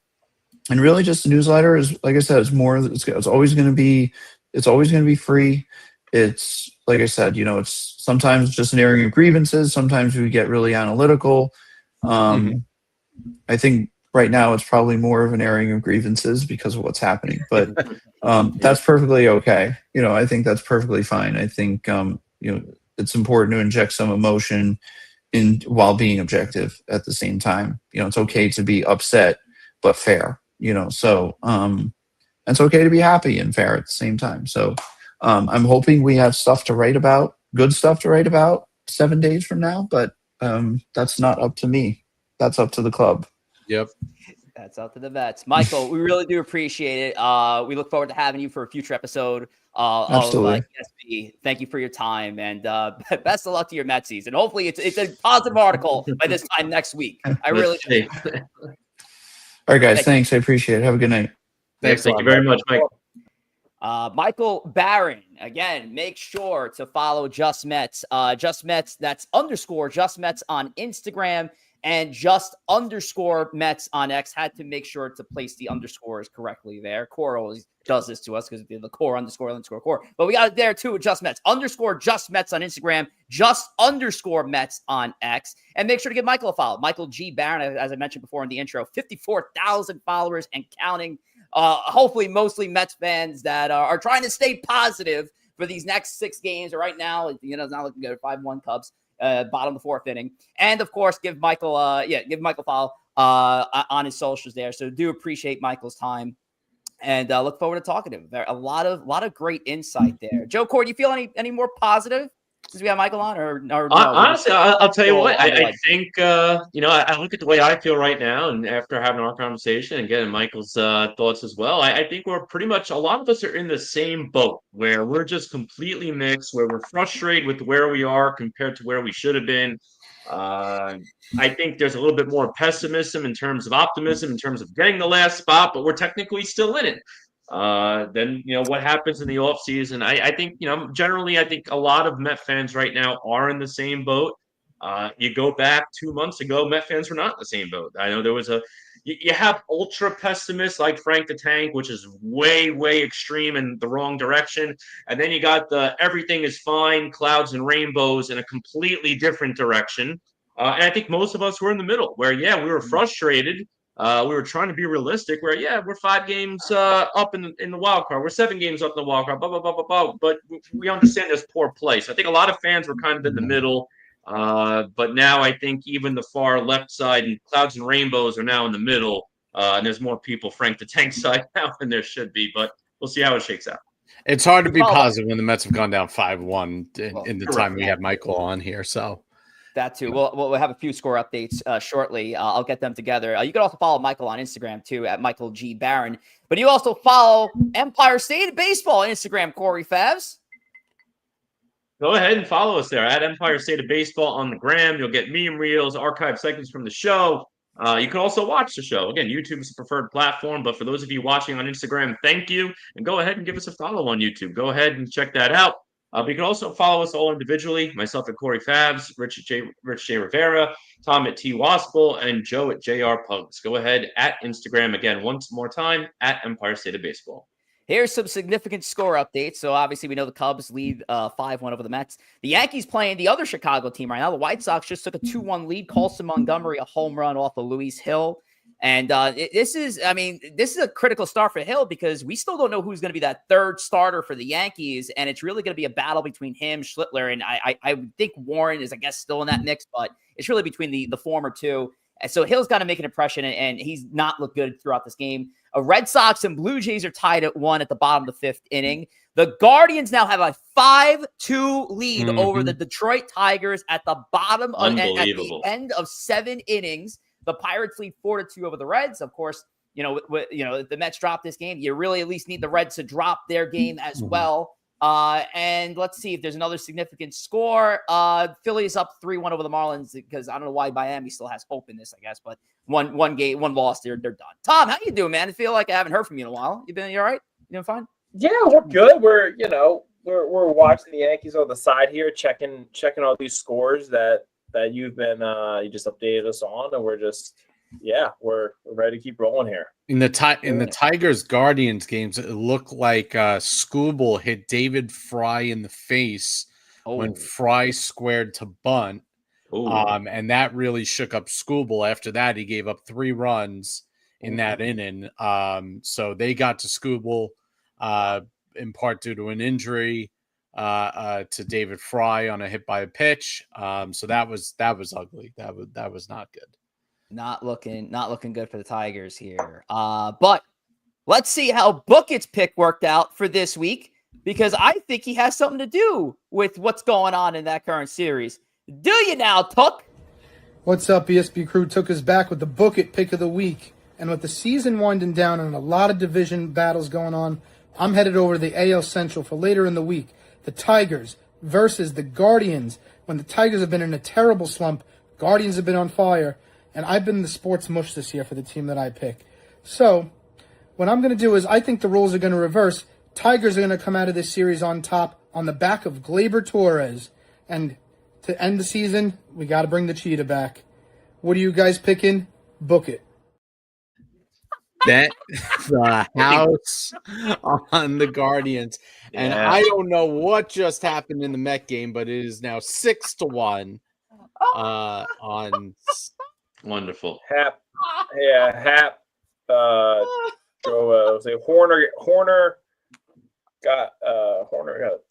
really just the newsletter is, like I said, it's always going to be free. It's, like I said, it's sometimes just an airing of grievances. Sometimes we get really analytical. I think right now it's probably more of an airing of grievances because of what's happening, but that's perfectly okay. I think that's perfectly fine. I think, it's important to inject some emotion in while being objective at the same time. It's okay to be upset, but fair, so it's okay to be happy and fair at the same time. So I'm hoping we have good stuff to write about 7 days from now, but that's not up to me. That's up to the club. Yep. That's up to the vets. Michael, we really do appreciate it. We look forward to having you for a future episode Absolutely. of ESP. Thank you for your time, and best of luck to your Mets season. Hopefully it's a positive article by this time next week. I really do. All right, guys. Thanks. I appreciate it. Have a good night. Thank you very much, Mike. Michael Barron, again, make sure to follow Just Mets. Just Mets, that's _ Just Mets on Instagram and _Mets on X. Had to make sure to place the underscores correctly there. Khoury always does this to us because the core _Khoury. But we got it there too with Just Mets. _Just Mets on Instagram, _Mets on X. And make sure to give Michael a follow. Michael G. Barron, as I mentioned before in the intro, 54,000 followers and counting. Hopefully mostly Mets fans that are trying to stay positive for these next 6 games. Right now, it's not looking good. 5-1 Cubs, bottom of the 4th inning. And of course, give Michael a follow on his socials there. So do appreciate Michael's time and look forward to talking to him. There a lot of great insight there. Joe Khoury, do you feel any more positive since we have Michael on, or no? Honestly, I'll tell you what. I think I look at the way I feel right now, and after having our conversation and getting Michael's thoughts as well, I think we're pretty much, a lot of us are in the same boat where we're just completely mixed, where we're frustrated with where we are compared to where we should have been. I think there's a little bit more pessimism in terms of optimism, in terms of getting the last spot, but we're technically still in it. Then what happens in the offseason. I think generally I think a lot of Met fans right now are in the same boat. You go back 2 months ago, Met fans were not in the same boat. I know there was you have ultra pessimists like Frank the Tank, which is way extreme in the wrong direction, and then you got the everything is fine, clouds and rainbows in a completely different direction. And I think most of us were in the middle, where we were frustrated. We were trying to be realistic, where we're 5 games up in the wild card, we're 7 games up in the wild card, blah blah blah blah blah. But we understand there's poor play. So I think a lot of fans were kind of in the middle. But now I think even the far left side and clouds and rainbows are now in the middle, and there's more people Frank the Tank side now than there should be. But we'll see how it shakes out. It's hard to be positive when the Mets have gone down 5-1 in the time we had Michael on here. So. That too. We'll have a few score updates shortly. I'll get them together. You can also follow Michael on Instagram too at Michael G. Barron. But you also follow Empire State of Baseball on Instagram, Khoury Favs. Go ahead and follow us there at Empire State of Baseball on the gram. You'll get meme reels, archive segments from the show. You can also watch the show. Again, YouTube is the preferred platform, but for those of you watching on Instagram, thank you. And go ahead and give us a follow on YouTube. Go ahead and check that out. But you can also follow us all individually, myself at Khoury Favs, Rich J. Rivera, Tom at T. Wospil, and Joe at JR Pugs. Go ahead at Instagram again once more time at Empire State of Baseball. Here's some significant score updates. So obviously we know the Cubs lead 5-1 over the Mets. The Yankees playing the other Chicago team right now. The White Sox just took a 2-1 lead. Colson Montgomery, a home run off of Luis Hill. And this is a critical start for Hill because we still don't know who's going to be that third starter for the Yankees. And it's really going to be a battle between him, Schlittler, and I think Warren is, I guess, still in that mix, but it's really between the former two. So Hill's got to make an impression, and he's not looked good throughout this game. Red Sox and Blue Jays are tied at 1 at the bottom of the 5th inning. The Guardians now have a 5-2 lead over the Detroit Tigers at the bottom of at the end of 7 innings. The Pirates lead 4-2 over the Reds. Of course, if the Mets drop this game, you really at least need the Reds to drop their game as well. And let's see if there's another significant score. Phillies up 3-1 over the Marlins because I don't know why Miami still has hope in this, I guess. But one loss, they're done. Tom, how you doing, man? I feel like I haven't heard from you in a while. You all right? You doing fine? Yeah, we're good. We're watching the Yankees on the side here, checking all these scores that you've been you just updated us on, and we're ready to keep rolling here. In the Tigers Guardians games, it looked like Skubal hit David Fry in the face when Fry squared to bunt. And that really shook up Skubal. After that, he gave up 3 runs in that inning. So they got to Skubal in part due to an injury to David Fry on a hit by a pitch. So that was ugly. That was not good. Not looking good for the Tigers here. But let's see how Bucket's pick worked out for this week, because I think he has something to do with what's going on in that current series. Do you now, Tuck? What's up, ESB crew? Took us back with the Bucket pick of the week. And with the season winding down and a lot of division battles going on, I'm headed over to the AL Central for later in the week. The Tigers versus the Guardians. When the Tigers have been in a terrible slump, Guardians have been on fire. And I've been the sports mush this year for the team that I pick. So what I'm going to do is I think the roles are going to reverse. Tigers are going to come out of this series on top on the back of Gleyber Torres. And to end the season, we got to bring the cheetah back. What are you guys picking? Book it. Bet the house on the Guardians. And I don't know what just happened in the Met game, but it is now 6-1 on... Wonderful. Hap. Horner got a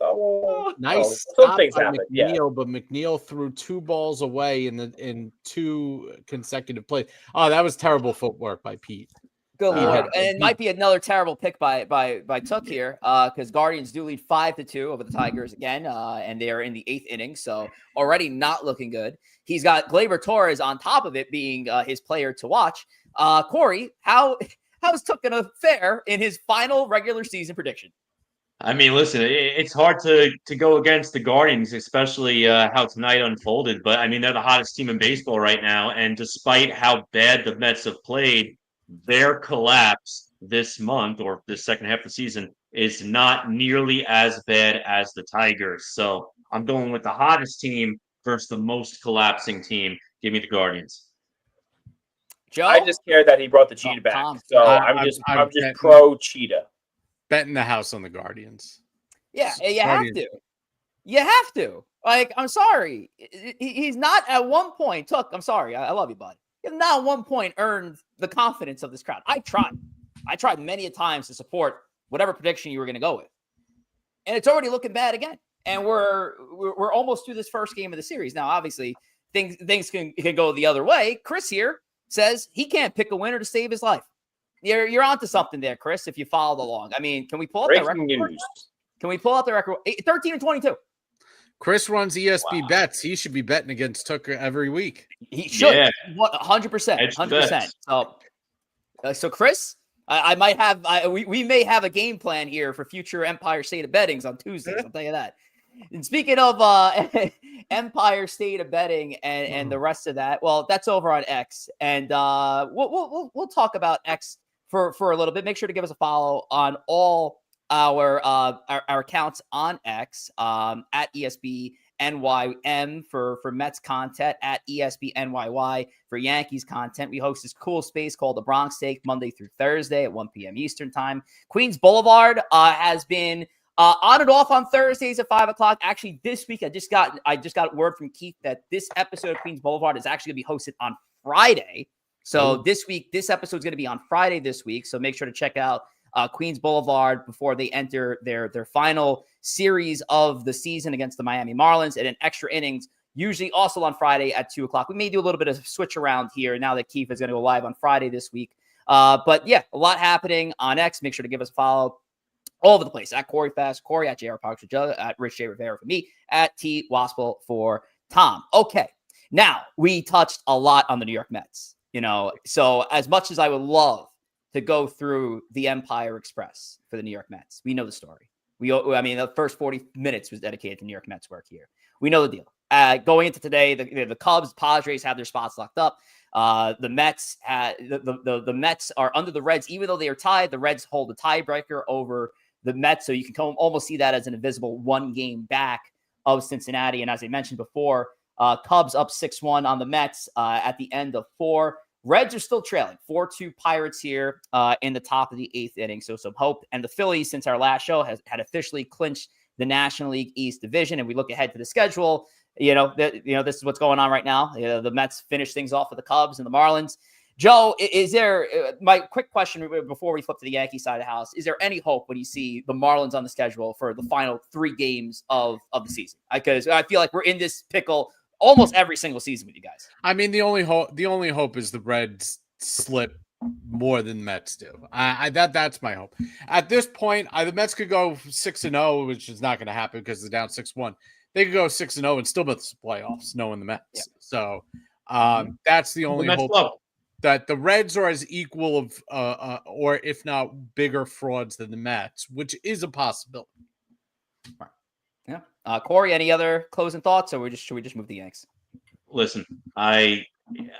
double. Nice. Some things happened. But McNeil threw 2 balls away in 2 consecutive plays. Oh, that was terrible footwork by Pete. Good Lord. And it might be another terrible pick by Tuck here, because Guardians do lead 5-2 over the Tigers again, and they are in the 8th inning, so already not looking good. He's got Gleyber Torres on top of it being his player to watch. Khoury, how's Tuck going to fare in his final regular season prediction? I mean, listen, it's hard to go against the Guardians, especially how tonight unfolded. But, I mean, they're the hottest team in baseball right now, and despite how bad the Mets have played, their collapse this month or the second half of the season is not nearly as bad as the Tigers. So I'm going with the hottest team versus the most collapsing team. Give me the Guardians. Joe? I just care that he brought the cheetah back. Tom. So I'm just pro cheetah. Betting the house on the Guardians. Yeah, you have to. You have to. Like, I'm sorry. He's not at one point. Tuck, I'm sorry. I love you, bud. He has not at one point earned the confidence of this crowd. I tried many a times to support whatever prediction you were going to go with. And it's already looking bad again. And we're almost through this first game of the series. Now, obviously, things can go the other way. Chris here says he can't pick a winner to save his life. You're onto something there, Chris, if you followed along. I mean, can we pull up the record? News. Can we pull out the record? 13-22. Chris runs ESB bets. He should be betting against Tucker every week. He should. 100%. 100%. So Chris, I might have we may have a game plan here for future Empire State of Bettings on Tuesdays. I'll tell you that. And speaking of Empire State of Betting and the rest of that, well, that's over on X, and we'll talk about X for a little bit. Make sure to give us a follow on all our accounts on X, at ESBNYM for Mets content, at ESBNYY for Yankees content. We host this cool space called the Bronx Take Monday through Thursday at 1 p.m. Eastern time. Queens Boulevard has been on and off on Thursdays at 5 o'clock. Actually, this week I just got word from Keith that this episode of Queens Boulevard is actually going to be hosted on Friday. So this episode is going to be on Friday this week. So make sure to check out Queens Boulevard before they enter their final series of the season against the Miami Marlins. And in extra innings, usually also on Friday at 2 o'clock. We may do a little bit of switch around here now that Keith is going to go live on Friday this week. But yeah, a lot happening on X. Make sure to give us a follow all over the place at Khoury Fast, Khoury at JR Parks for Joe, at Rich J. Rivera for me, at T Wospil for Tom. Okay. Now, we touched a lot on the New York Mets, so as much as I would love to go through the Empire Express for the New York Mets, we know the story. The first 40 minutes was dedicated to New York Mets work here. We know the deal. Going into today, the Cubs, Padres have their spots locked up. The Mets, the Mets are under the Reds, even though they are tied. The Reds hold a tiebreaker over the Mets, so you can almost see that as an invisible one game back of Cincinnati. And as I mentioned before, Cubs up 6-1 on the Mets at the end of 4. Reds are still trailing 4-2 Pirates here in the top of the 8th inning. So some hope. And the Phillies, since our last show, had officially clinched the National League East Division. And we look ahead to the schedule. This is what's going on right now. The Mets finish things off with the Cubs and the Marlins. Joe, is there my quick question before we flip to the Yankee side of the house? Is there any hope when you see the Marlins on the schedule for the final 3 games of the season? Because I feel like we're in this pickle almost every single season with you guys. I mean, the only hope is the Reds slip more than Mets do. That's my hope. At this point, the Mets could go 6-0, which is not going to happen because they're down 6-1. They could go 6-0 and still miss the playoffs, knowing the Mets. Yeah. So that's the only hope. That the Reds are as equal of, or if not bigger frauds than the Mets, which is a possibility. Right. Yeah. Khoury, any other closing thoughts, or should we just move the Yanks? Listen, I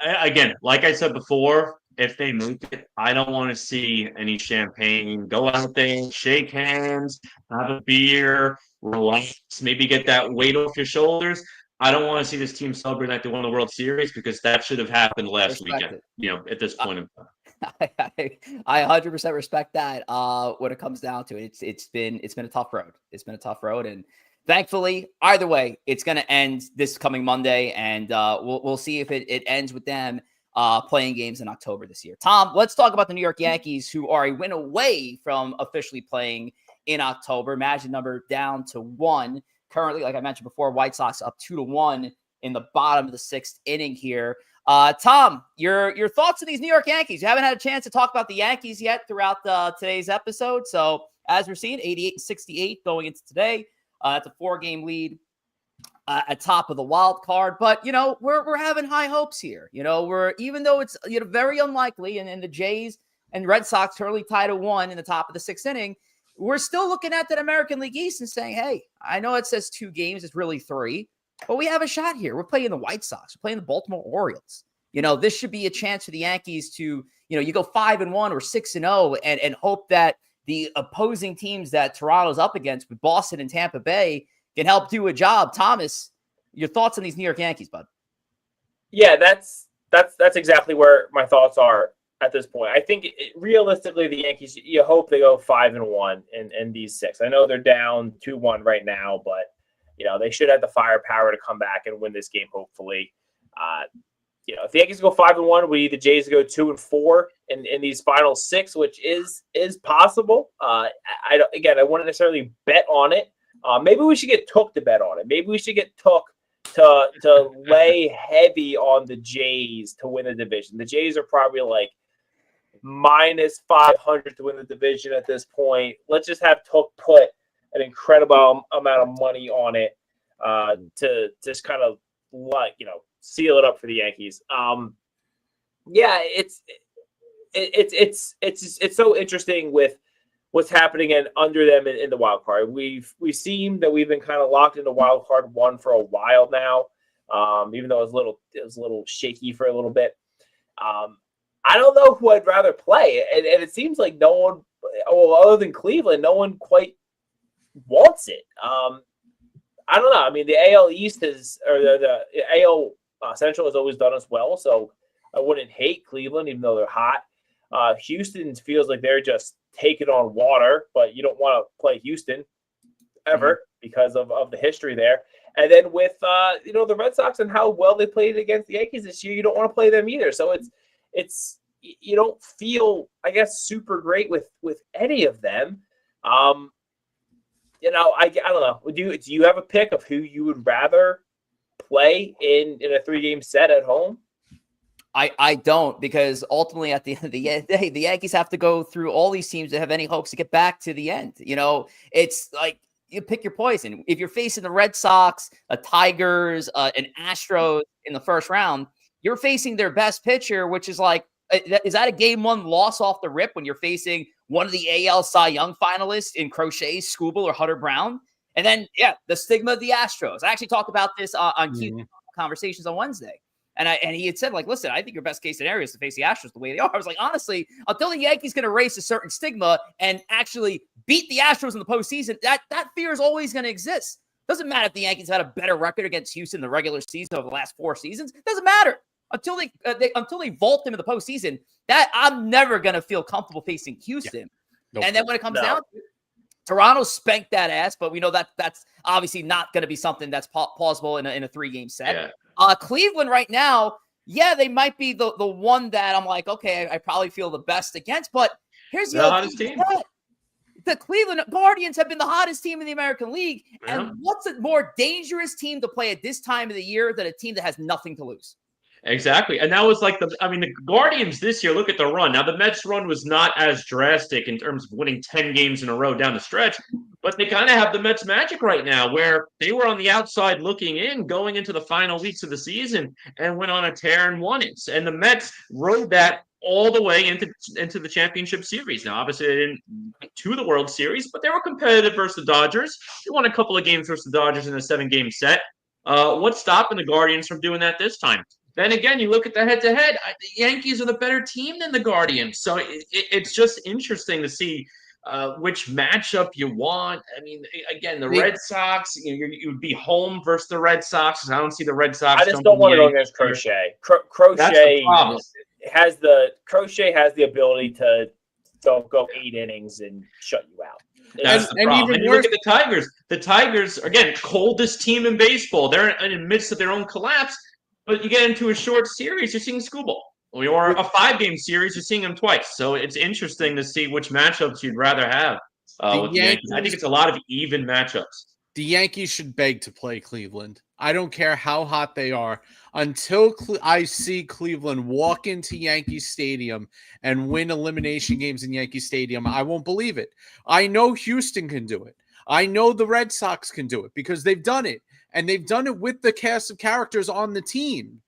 again, like I said before, if they make it, I don't want to see any champagne. Go out there, shake hands, have a beer, relax, maybe get that weight off your shoulders. I don't want to see this team celebrate like they won the World Series because that should have happened last weekend. At this point in time. I 100% respect that. When it comes down to it, it's been a tough road. It's been a tough road, and thankfully, either way, it's going to end this coming Monday, and we'll see if it ends with them playing games in October this year. Tom, let's talk about the New York Yankees, who are a win away from officially playing in October. Magic number down to 1. Currently, like I mentioned before, White Sox up 2-1 in the bottom of the 6th inning here. Tom, your thoughts on these New York Yankees? You haven't had a chance to talk about the Yankees yet throughout today's episode. So as we're seeing, 88-68 going into today. It's a 4-game lead at top of the wild card. But, we're having high hopes here. Even though it's very unlikely, and the Jays and Red Sox currently tied at 1 in the top of the 6th inning, we're still looking at that American League East and saying, hey, I know it says 2 games. It's really 3. But we have a shot here. We're playing the White Sox. We're playing the Baltimore Orioles. This should be a chance for the Yankees to, you go 5-1 or 6-0 and hope that the opposing teams that Toronto's up against with Boston and Tampa Bay can help do a job. Thomas, your thoughts on these New York Yankees, bud? Yeah, that's exactly where my thoughts are at this point. I think realistically, the Yankees, you hope they go 5-1 in these 6. I know they're down 2-1 right now, but they should have the firepower to come back and win this game, hopefully. If the Yankees go 5-1, we need the Jays to go 2-4 in these final 6, which is possible. I wouldn't necessarily bet on it. Maybe we should get Took to bet on it. Maybe we should get Took to lay heavy on the Jays to win the division. The Jays are probably like -500 to win the division at this point. Let's just have Took put an incredible amount of money on it to just kind of seal it up for the Yankees. It's so interesting with what's happening under them in the wild card. We've seen that we've been kind of locked into wild card 1 for a while now. Even though it was a little shaky for a little bit. I don't know who I'd rather play, and it seems like no one, other than Cleveland, no one quite wants it. I don't know. I mean, the AL East the AL Central has always done us well, so I wouldn't hate Cleveland, even though they're hot. Houston feels like they're just taking on water, but you don't want to play Houston ever because of the history there. And then with the Red Sox and how well they played against the Yankees this year, you don't want to play them either. So it's you don't feel, I guess, super great with any of them. I don't know. Do you have a pick of who you would rather play in a 3-game set at home? I don't, because ultimately at the end of the day, the Yankees have to go through all these teams that have any hopes to get back to the end. It's like you pick your poison. If you're facing the Red Sox, a Tigers, an Astros in the first round, you're facing their best pitcher, which is like, is that a game one loss off the rip when you're facing one of the AL Cy Young finalists in Crochet, Skubal, or Hunter Brown? And then, the stigma of the Astros. I actually talked about this on Q Conversations on Wednesday. And he had said, like, listen, I think your best case scenario is to face the Astros the way they are. I was like, honestly, until the Yankees can erase a certain stigma and actually beat the Astros in the postseason, that fear is always going to exist. Doesn't matter if the Yankees had a better record against Houston in the regular season over the last 4 seasons. Doesn't matter. Until they vault them in the postseason, that I'm never going to feel comfortable facing Houston. Yeah. Nope. And then when it comes down to it, Toronto spanked that ass, but we know that's obviously not going to be something that's plausible in a 3-game set. Yeah. Cleveland right now, they might be the one that I'm like, okay, I probably feel the best against. But here's the hottest team. The Cleveland Guardians have been the hottest team in the American League. Yeah. And what's a more dangerous team to play at this time of the year than a team that has nothing to lose? Exactly. And that was like the Guardians this year, look at the run. Now, the Mets run was not as drastic in terms of winning 10 games in a row down the stretch, but they kind of have the Mets magic right now, where they were on the outside looking in going into the final weeks of the season and went on a tear and won it. And the Mets rode that all the way into the championship series. Now, obviously, they didn't get to the World Series, but they were competitive versus the Dodgers. They won a couple of games versus the Dodgers in a 7-game set. What's stopping the Guardians from doing that this time? Then again, you look at the head-to-head, the Yankees are the better team than the Guardians. So it's just interesting to see which matchup you want. I mean, again, the Red Sox, you would be home versus the Red Sox. I don't see the Red Sox. I just don't want to go against Crochet. Crochet has the ability to don't go 8 innings and shut you out. That's the problem. And you look at the Tigers. The Tigers, again, coldest team in baseball. They're in the midst of their own collapse. But you get into a short series, you're seeing Skubal. Or a 5-game series, you're seeing them twice. So it's interesting to see which matchups you'd rather have with the Yankees. I think it's a lot of even matchups. The Yankees should beg to play Cleveland. I don't care how hot they are. Until I see Cleveland walk into Yankee Stadium and win elimination games in Yankee Stadium, I won't believe it. I know Houston can do it. I know the Red Sox can do it because they've done it. And they've done it with the cast of characters on the team,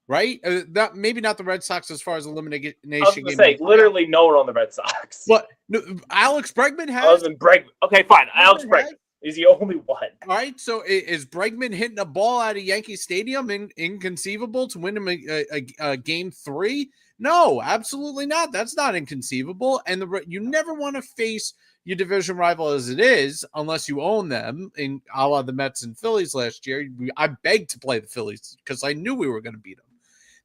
right? That maybe not the Red Sox as far as elimination. I was going to say, literally no one on the Red Sox. But no, Alex Bregman has. Other than Bregman. Okay, fine. Alex Bregman is the only one. All right, so is Bregman hitting a ball out of Yankee Stadium inconceivable to win him a game 3? No, absolutely not. That's not inconceivable. And you never want to face your division rival as it is, unless you own them, in a la the Mets and Phillies last year. I begged to play the Phillies because I knew we were going to beat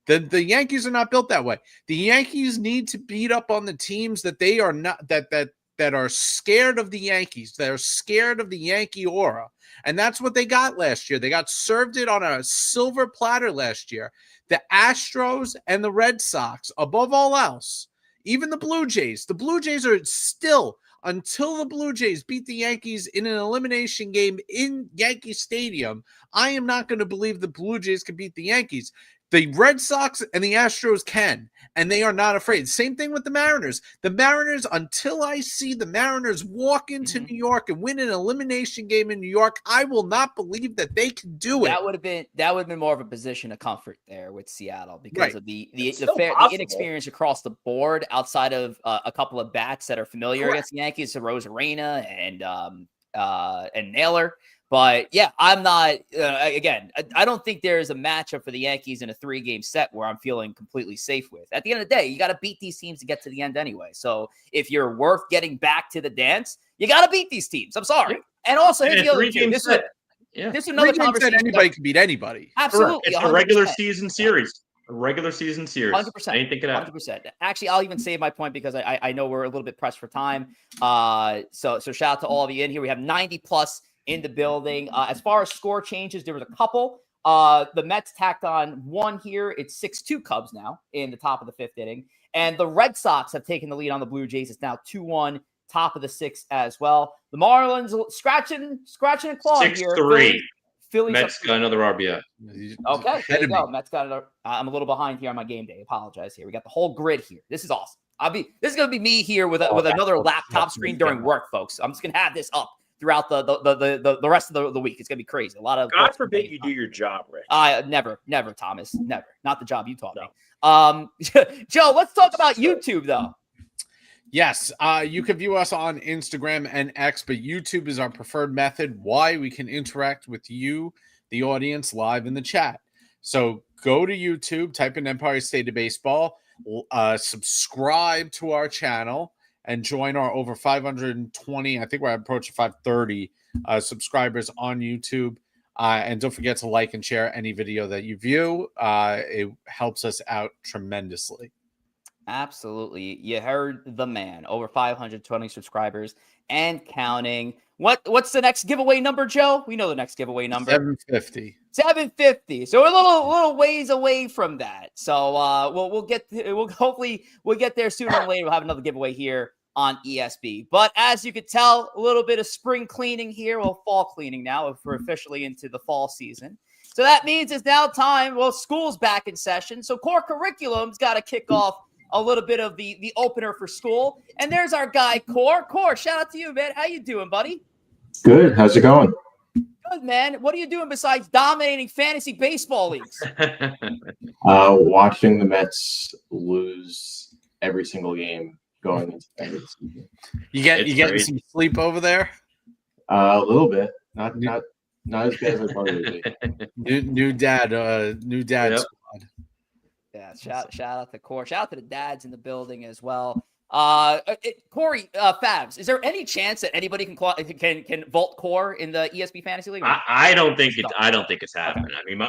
them. The Yankees are not built that way. The Yankees need to beat up on the teams that they are not that are scared of the Yankees. That are scared of the Yankee aura, and that's what they got last year. They got served it on a silver platter last year. The Astros and the Red Sox, above all else, even the Blue Jays. The Blue Jays are still. Until the Blue Jays beat the Yankees in an elimination game in Yankee Stadium, I am not going to believe the Blue Jays can beat the Yankees. The Red Sox and the Astros can, and they are not afraid. Same thing with the Mariners. The Mariners, until I see the Mariners walk into New York and win an elimination game in New York, I will not believe that they can do it. That would have been more of a position of comfort there with Seattle because of the inexperience across the board outside of a couple of bats that are familiar against the Yankees, Rosarena and Naylor. But yeah, I'm not, again, I don't think there's a matchup for the Yankees in a 3-game set where I'm feeling completely safe with. At the end of the day, you got to beat these teams to get to the end anyway. So if you're worth getting back to the dance, you got to beat these teams. I'm sorry. Yeah. And also, here's the other thing. This is another conversation. Anybody can beat anybody. Absolutely. It's a regular season series. A regular season series. 100%. Anything could happen. 100%. Actually, I'll even save my point because I know we're a little bit pressed for time. So shout out to all of you in here. We have 90 plus in the building. As far as score changes, there was a couple. The Mets tacked on one here. It's 6-2 Cubs now in the top of the 5th inning. And the Red Sox have taken the lead on the Blue Jays. It's now 2-1, top of the 6th as well. The Marlins scratching and clawing here. Phillies. Mets got another RBI. Okay, there you go. Mets got another. I'm a little behind here on my game day. Apologize here. We got the whole grid here. This is awesome. This is gonna be me here with another laptop screen during work, folks. I'm just gonna have this up throughout the rest of the week. It's gonna be crazy. A lot of God forbid you do your job, Rich. Never, Thomas. Never. Not the job you taught me. Joe, let's talk about YouTube though. Yes, you can view us on Instagram and X, but YouTube is our preferred method. Why? We can interact with you, the audience, live in the chat. So go to YouTube, type in Empire State of Baseball, subscribe to our channel, and join our over 520, I think we're approaching 530 subscribers on YouTube. And don't forget to like and share any video that you view. It helps us out tremendously. Absolutely. You heard the man. Over 520 subscribers and counting. What's the next giveaway number, Joe? We know the next giveaway number. 750. 750. So we're a little ways away from that. So we'll get there sooner or later. We'll have another giveaway here on ESB. But as you could tell, a little bit of spring cleaning here. Well, fall cleaning now if we're officially into the fall season. So that means it's now time. Well, school's back in session. So Khore Kurriculum's got to kick off a little bit of the opener for school. And there's our guy, Khore. Khore, shout out to you, man. How you doing, buddy? Good. How's it going? Good, man. What are you doing besides dominating fantasy baseball leagues? Watching the Mets lose every single game going into the end of the season. You getting some sleep over there? A little bit. Not as bad as I thought it would be. New dad Yep. squad. Yeah, shout out to Khore. Shout out to the dads in the building as well. Khoury, Favs, is there any chance that anybody can vault Khore in the ESB Fantasy League? I don't think it's happening. I mean,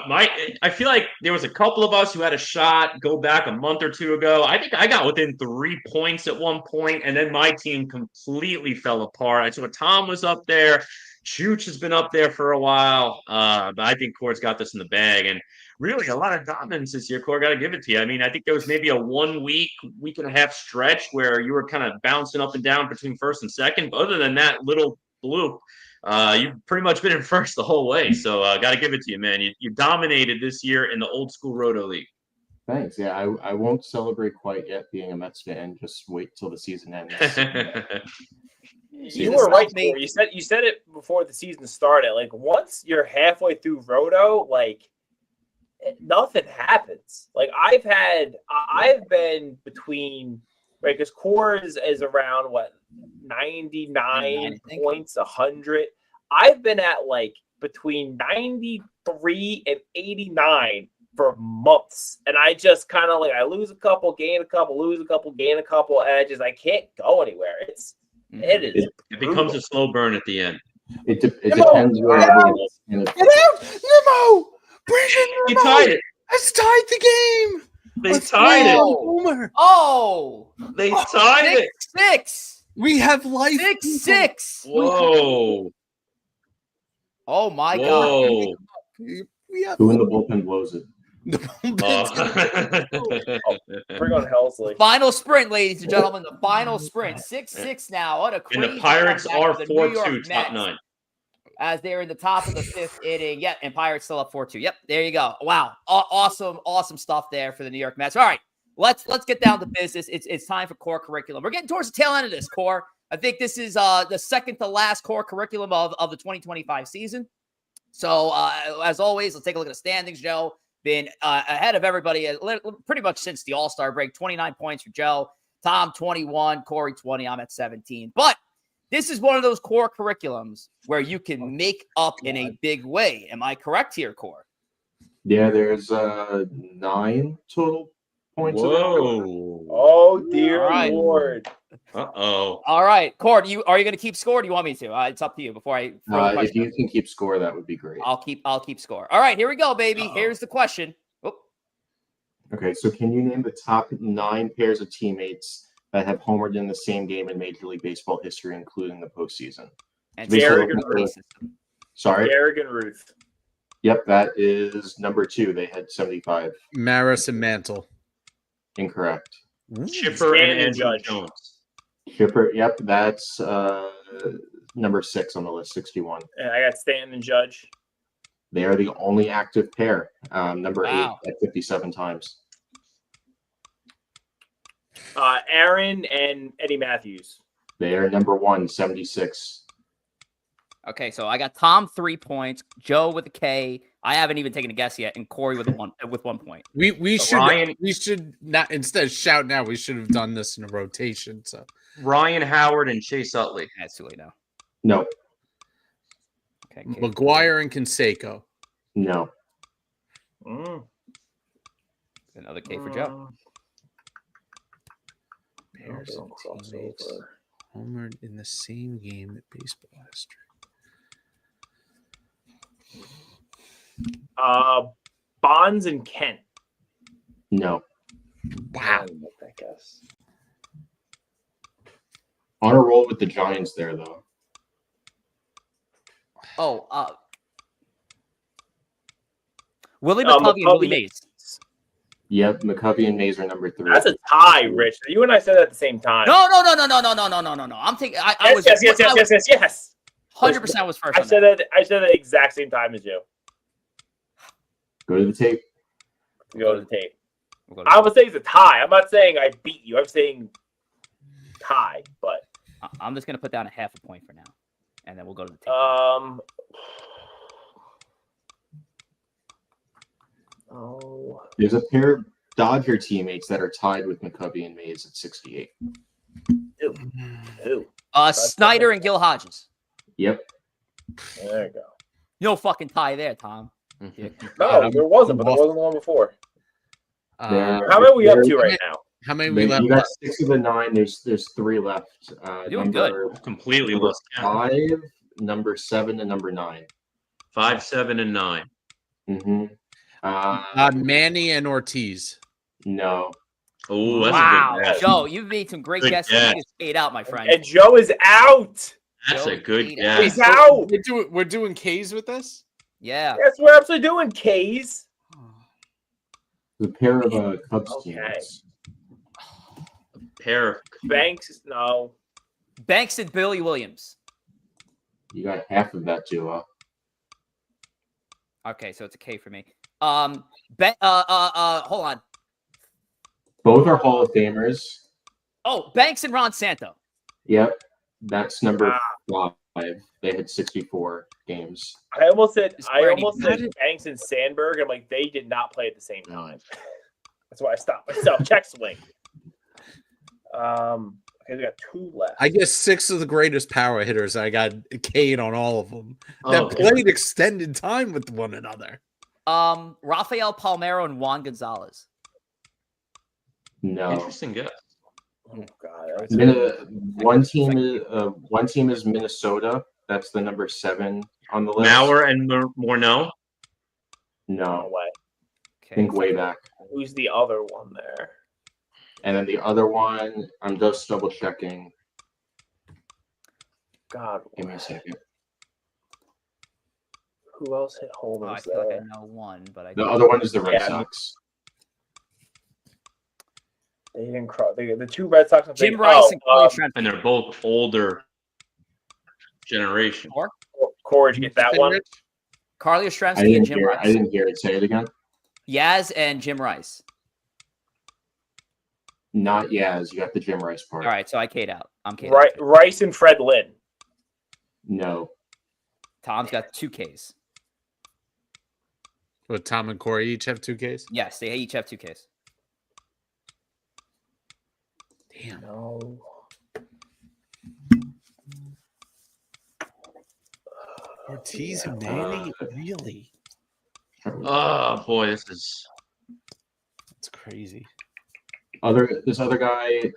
I feel like there was a couple of us who had a shot go back a month or two ago. I think I got within 3 points at one point, and then my team completely fell apart. I saw Tom was up there. Chooch has been up there for a while, but I think Khore's got this in the bag, and really a lot of dominance this year. Khore, got to give it to you. I mean, I think there was maybe a 1 week and a half stretch where you were kind of bouncing up and down between first and second. But other than that little bloop, you've pretty much been in first the whole way. So got to give it to you, man. You dominated this year in the old school Roto League. Thanks. Yeah, I won't celebrate quite yet being a Mets fan. Just wait till the season ends. You were right, Khore. You said it before the season started. Like, once you're halfway through Roto, like, nothing happens. Like, I've been between, right, because Khore is around 99 points, 100. I've been at like between 93 and 89 for months, and I just kind of like, I lose a couple, gain a couple, lose a couple, gain a couple, and I can't go anywhere. It becomes a slow burn at the end. It depends where everyone is. Get out! Nemo! Bring in Nemo! You tied it. Let's tie the game. They tied it. Homer. Oh, They tied it. 6-6. We have life. 6-6. Whoa. Oh my God. Whoa. We have Who in the bullpen blows it? Bring on Helsley. Final sprint, ladies and gentlemen. The final sprint. 6-6 now. What a crazy And the Pirates are comeback for the New York 4-2, top Mets, 9. as they're in the top of the 5th inning. Yep, and Pirates still up 4-2. Yep, there you go. Wow, awesome stuff there for the New York Mets. All right, let's get down to business. It's time for Khore Kurriculum. We're getting towards the tail end of this, Khore. I think this is the second to last Khore Kurriculum of the 2025 season. So as always, let's take a look at the standings, Joe. Been ahead of everybody pretty much since the All-Star break. 29 points for Joe. Tom, 21. Khoury, 20. I'm at 17. But this is one of those Khore Kurriculums where you can make up in a big way. Am I correct here, Khore? Yeah, there's 9 total points. Whoa. Oh, dear right. Lord. Uh-oh. All right, Khore, are you going to keep score? Or do you want me to? It's up to you. Before I throw the If question you can keep score, that would be great. I'll keep score. All right, here we go, baby. Here's the question. Oh. Okay, so can you name the top 9 pairs of teammates that have homered in the same game in Major League Baseball history, including the postseason? And Derek Derek and Ruth. Sorry. Derek and Ruth. Yep, that is number 2. They had 75. Maris and Mantle. Incorrect. Chipper and Stanton Andrew Judge. Jones. Chipper, yep, that's number 6 on the list, 61. And I got Stanton and Judge. They are the only active pair, number 8 at 57 times. Aaron and Eddie Matthews. They are number 1, 76. Okay, so I got Tom 3 points, Joe with a K. I haven't even taken a guess yet, and Khoury with 1 point. We Ryan, should not, instead of shouting out, we should have done this in a rotation. So Ryan Howard and Chase Utley. That's too late now. No. Okay, McGuire and Canseco. No. Another K for Joe. Bears and teammates homered in the same game in baseball history. Bonds and Kent. No. Wow. I guess. On a roll with the Giants there, though. Oh, Willie McCovey and Willie Mays. Yep, McCovey and Mays are number 3. That's a tie, Rich. You and I said that at the same time. No. I'm taking. I was yes. 100% was first. I said that. I said the exact same time as you. Go to the tape. Go to the tape. I would say it's a tie. I'm not saying I beat you. I'm saying tie, but I'm just gonna put down a half a point for now, and then we'll go to the tape. There's a pair of Dodger teammates that are tied with McCovey and Mays at 68. Who? Snyder and Gil Hodges. Yep. There you go. No fucking tie there, Tom. No, there wasn't, but there wasn't the one before. How many are we up to right now? How many we left? You got 6 of the 9. There's 3 left. Doing good. Completely number lost count. 5, number 7, and number 9. 5, 7, and 9. Mm-hmm. Manny and Ortiz. No. Oh, that's Wow, a good guess. Joe, you've made some great Good guesses. guess. You just paid out, my friend. And Joe is out. That's a good Joe guess. He's out. We're doing K's with this. Yeah. That's what we're absolutely doing, K's. The pair of Cubs Okay. teammates. Pair of Banks, no. Banks and Billy Williams. You got half of that duo. Okay, so it's a K for me. Hold on. Both are Hall of Famers. Oh, Banks and Ron Santo. Yep. That's number 5. They had 64 games. I almost said Brady. Banks and Sandberg. I'm like, they did not play at the same time. That's why I stopped myself. Check swing. Okay, we got 2 left. I guess 6 of the greatest power hitters. I got K'd on all of them that played extended time with one another. Rafael Palmeiro and Juan Gonzalez. No. Interesting guess. Oh God. One team is Minnesota. That's the number 7 on the list. Mauer and Morneau. No. way. Okay. Think way back. Who's the other one there? And then the other one, I'm just double checking. God. Give me a second. Who else hit Oh, I homers feel like there? I know one, but I The other one is the Red Yeah. Sox. They didn't cross. The 2 Red Sox. I'm Jim thinking, Rice and Corey Trent. And they're both older generation. Corey, did you get that one? Carly I Yastrzemski didn't and Jim hear. Rice. I didn't hear it. Say it again. Yaz and Jim Rice. Not Yaz. You got the Jim Rice part. All right, so I K'd out. I'm K'd Right, out. Rice and Fred Lynn. No. Tom's got 2 Ks. What, Tom and Corey each have 2 Ks? Yes, they each have 2 Ks. Damn. No. Ortiz and Manny? Really? Oh boy, this is That's crazy. This other guy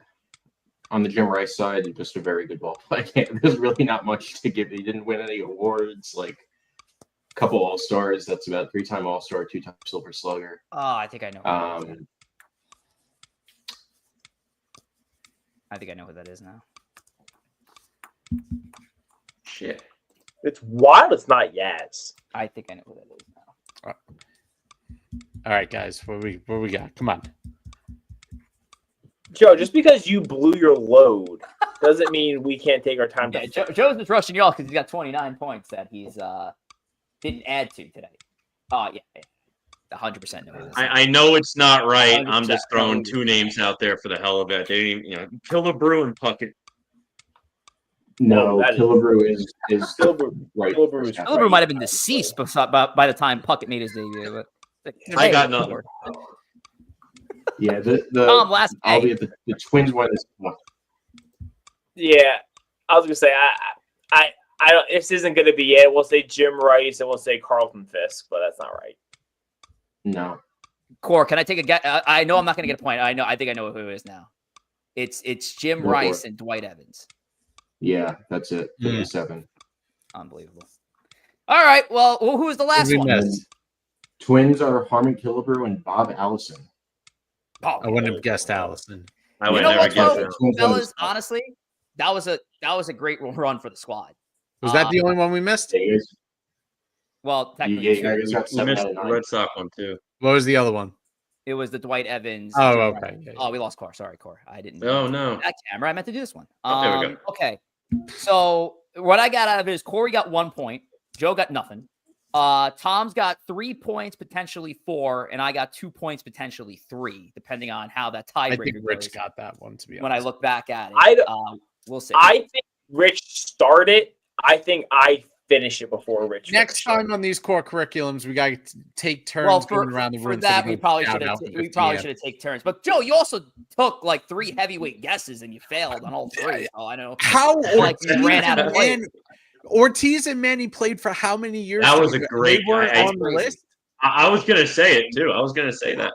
on the Jim Rice side, just a very good ball player. There's really not much to give. He didn't win any awards, like a couple All-Stars. That's about 3-time All-Star, 2-time Silver Slugger. Oh, I think I know. I think I know who that is now. shit. It's wild. It's not Yaz. I think I know who that is now. All right, guys, what we got? Come on. Joe, just because you blew your load doesn't mean we can't take our time Yeah, to. Joe's just rushing y'all because he's got 29 points that he's didn't add to today. Oh, yeah. 100% know who this is. I know it's not right. I'm 100% just know throwing who this two is. names out there for the hell of it. They didn't even, Killebrew and Puckett. No, that is- Killebrew is right. Killebrew is Killebrew might have been deceased by the time Puckett made his debut. But I got nothing. Lord. Yeah, the Tom, last I'll be A. at the Twins one is one. Yeah, I was gonna say I don't. This isn't gonna be it. We'll say Jim Rice and we'll say Carlton Fisk, but that's not right. No. Core, can I take a guess? I know I'm not going to get a point. I think I know who it is now. It's Jim Go for Rice it. and Dwight Evans. Yeah, that's it. 57. Unbelievable. All right. Well, who was the last one? missed? Twins are Harmon Killebrew and Bob Allison. Oh, I wouldn't have guessed Allison. I you would know never what, guess though, that. fellas? Honestly, that was a great run for the squad. Was that the only one we missed? Yeah, you guys, Well, you technically, guys got We 7 missed out of the 9. Red Sox one too. What was the other one? it was the Dwight Evans. Oh, Jim okay. Rice. Yeah, yeah. Oh, we lost Core. Sorry, Core. I didn't. Oh no. That camera. I meant to do this one. Oh, there we go. Okay. So what I got out of it is Khoury got 1 point. Joe got nothing. Tom's got 3 points, potentially 4, and I got 2 points, potentially 3, depending on how that I think tiebreaker Rich goes. got that one, to be honest. When I look back at it, we'll see. I think Rich started. I think I finished it before Rich. Next finished it. time on these core curriculums, we got to take turns well, going around the for room. that, so we don't probably shout should have. out the We 15 probably yet. should have taken turns. But Joe, you also took like 3 heavyweight guesses and you failed on all 3. So I know How like you ran out of play. Ortiz and Manny played for how many years? That was a together? great- They weren't I- on the list. I was gonna say it too. I was gonna say that.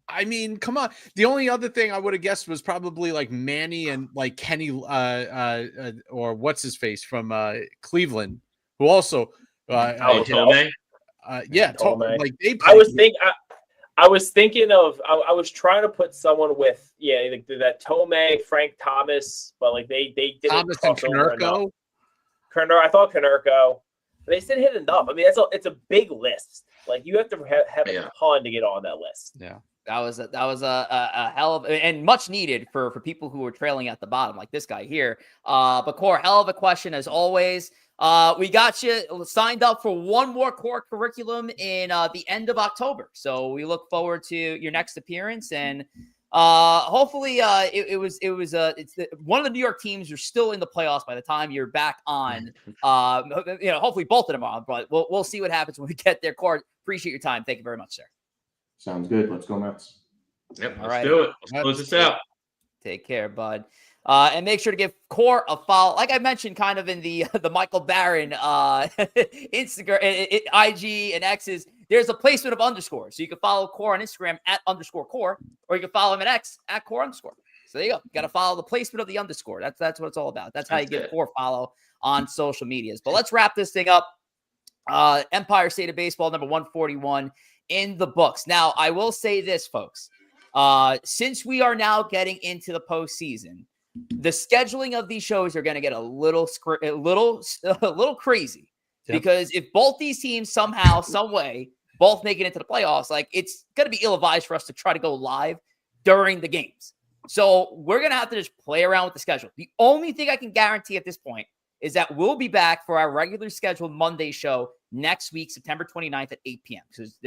I mean, come on. The only other thing I would have guessed was probably like Manny and like Kenny, or what's his face from Cleveland, who also, Oh, Tome? yeah, Tome. like they. I was played- thinking of. I was trying to put someone with like that Tome, Frank Thomas, but like they didn't Thomas and cross over enough. Konerko. I thought Konerko. They just didn't hit enough. I mean, it's a big list. Like you have to have a ton to get on that list. Yeah. That was a hell of and much needed for people who were trailing at the bottom, like this guy here. But Core, hell of a question as always. We got you signed up for one more Khore Curriculum in the end of October, so we look forward to your next appearance and hopefully it's one of the New York teams are still in the playoffs by the time you're back on. Hopefully both of them are, but we'll see what happens when we get there. Core, appreciate your time. Thank you very much, sir. Sounds good. Let's go, Mets. Yep, All let's right. do it. Let's close this out. Take care, bud. And make sure to give Core a follow. Like I mentioned, kind of in the Michael Barron Instagram, IG, and X's. There's a placement of underscores, so you can follow Core on Instagram at _Core, or you can follow him at X at Core _. So there you go. You got to follow the placement of the underscore. That's what it's all about. That's how you give Core follow on social medias. But let's wrap this thing up. Empire State of Baseball number 141 in the books. Now, I will say this, folks. Since we are now getting into the postseason, the scheduling of these shows are going to get a little crazy. Yep. Because if both these teams somehow, some way, both make it into the playoffs, like it's going to be ill-advised for us to try to go live during the games. So we're going to have to just play around with the schedule. The only thing I can guarantee at this point is that we'll be back for our regular scheduled Monday show next week, September 29th at 8 p.m. Because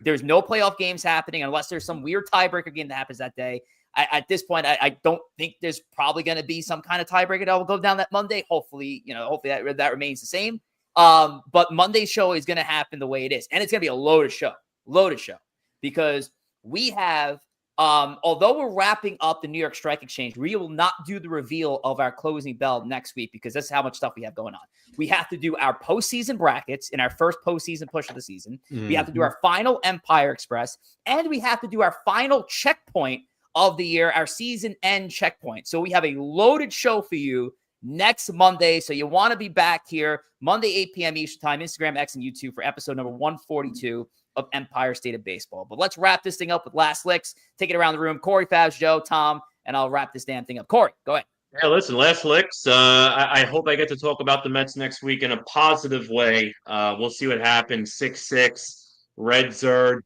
there's no playoff games happening unless there's some weird tiebreaker game that happens that day. At this point, I don't think there's probably going to be some kind of tiebreaker that will go down that Monday. Hopefully that remains the same. But Monday's show is going to happen the way it is. And it's going to be a loaded show because we have, although we're wrapping up the New York Strike Exchange, we will not do the reveal of our closing bell next week because that's how much stuff we have going on. We have to do our postseason brackets in our first postseason push of the season. Mm-hmm. We have to do our final Empire Express, and we have to do our final checkpoint of the year, our season end checkpoint. So we have a loaded show for you next Monday. So you want to be back here Monday, 8 p.m. Eastern time, Instagram, X, and YouTube for episode number 142 of Empire State of Baseball. But let's wrap this thing up with last licks. Take it around the room. Khoury, Favs, Joe, Tom, and I'll wrap this damn thing up. Khoury, go ahead. Yeah, listen, last licks. I hope I get to talk about the Mets next week in a positive way. We'll see what happens. 6-6, Reds are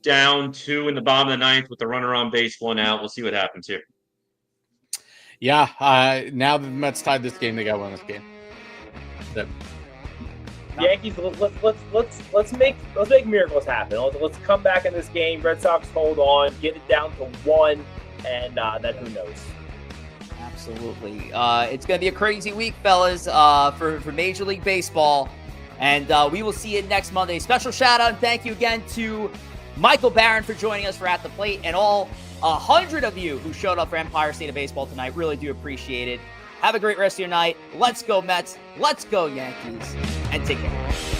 down 2 in the bottom of the 9th with the runner on base, 1 out. We'll see what happens here. Yeah, now that the Mets tied this game, they got to win this game. Yep. Yankees, let's make miracles happen. Let's come back in this game. Red Sox hold on, get it down to 1, and then who knows? Absolutely. It's going to be a crazy week, fellas, for Major League Baseball. And we will see you next Monday. Special shout out and thank you again to Michael Barron for joining us for At the Plate, and all 100 of you who showed up for Empire State of Baseball tonight. Really do appreciate it. Have a great rest of your night. Let's go Mets. Let's go Yankees. And take care.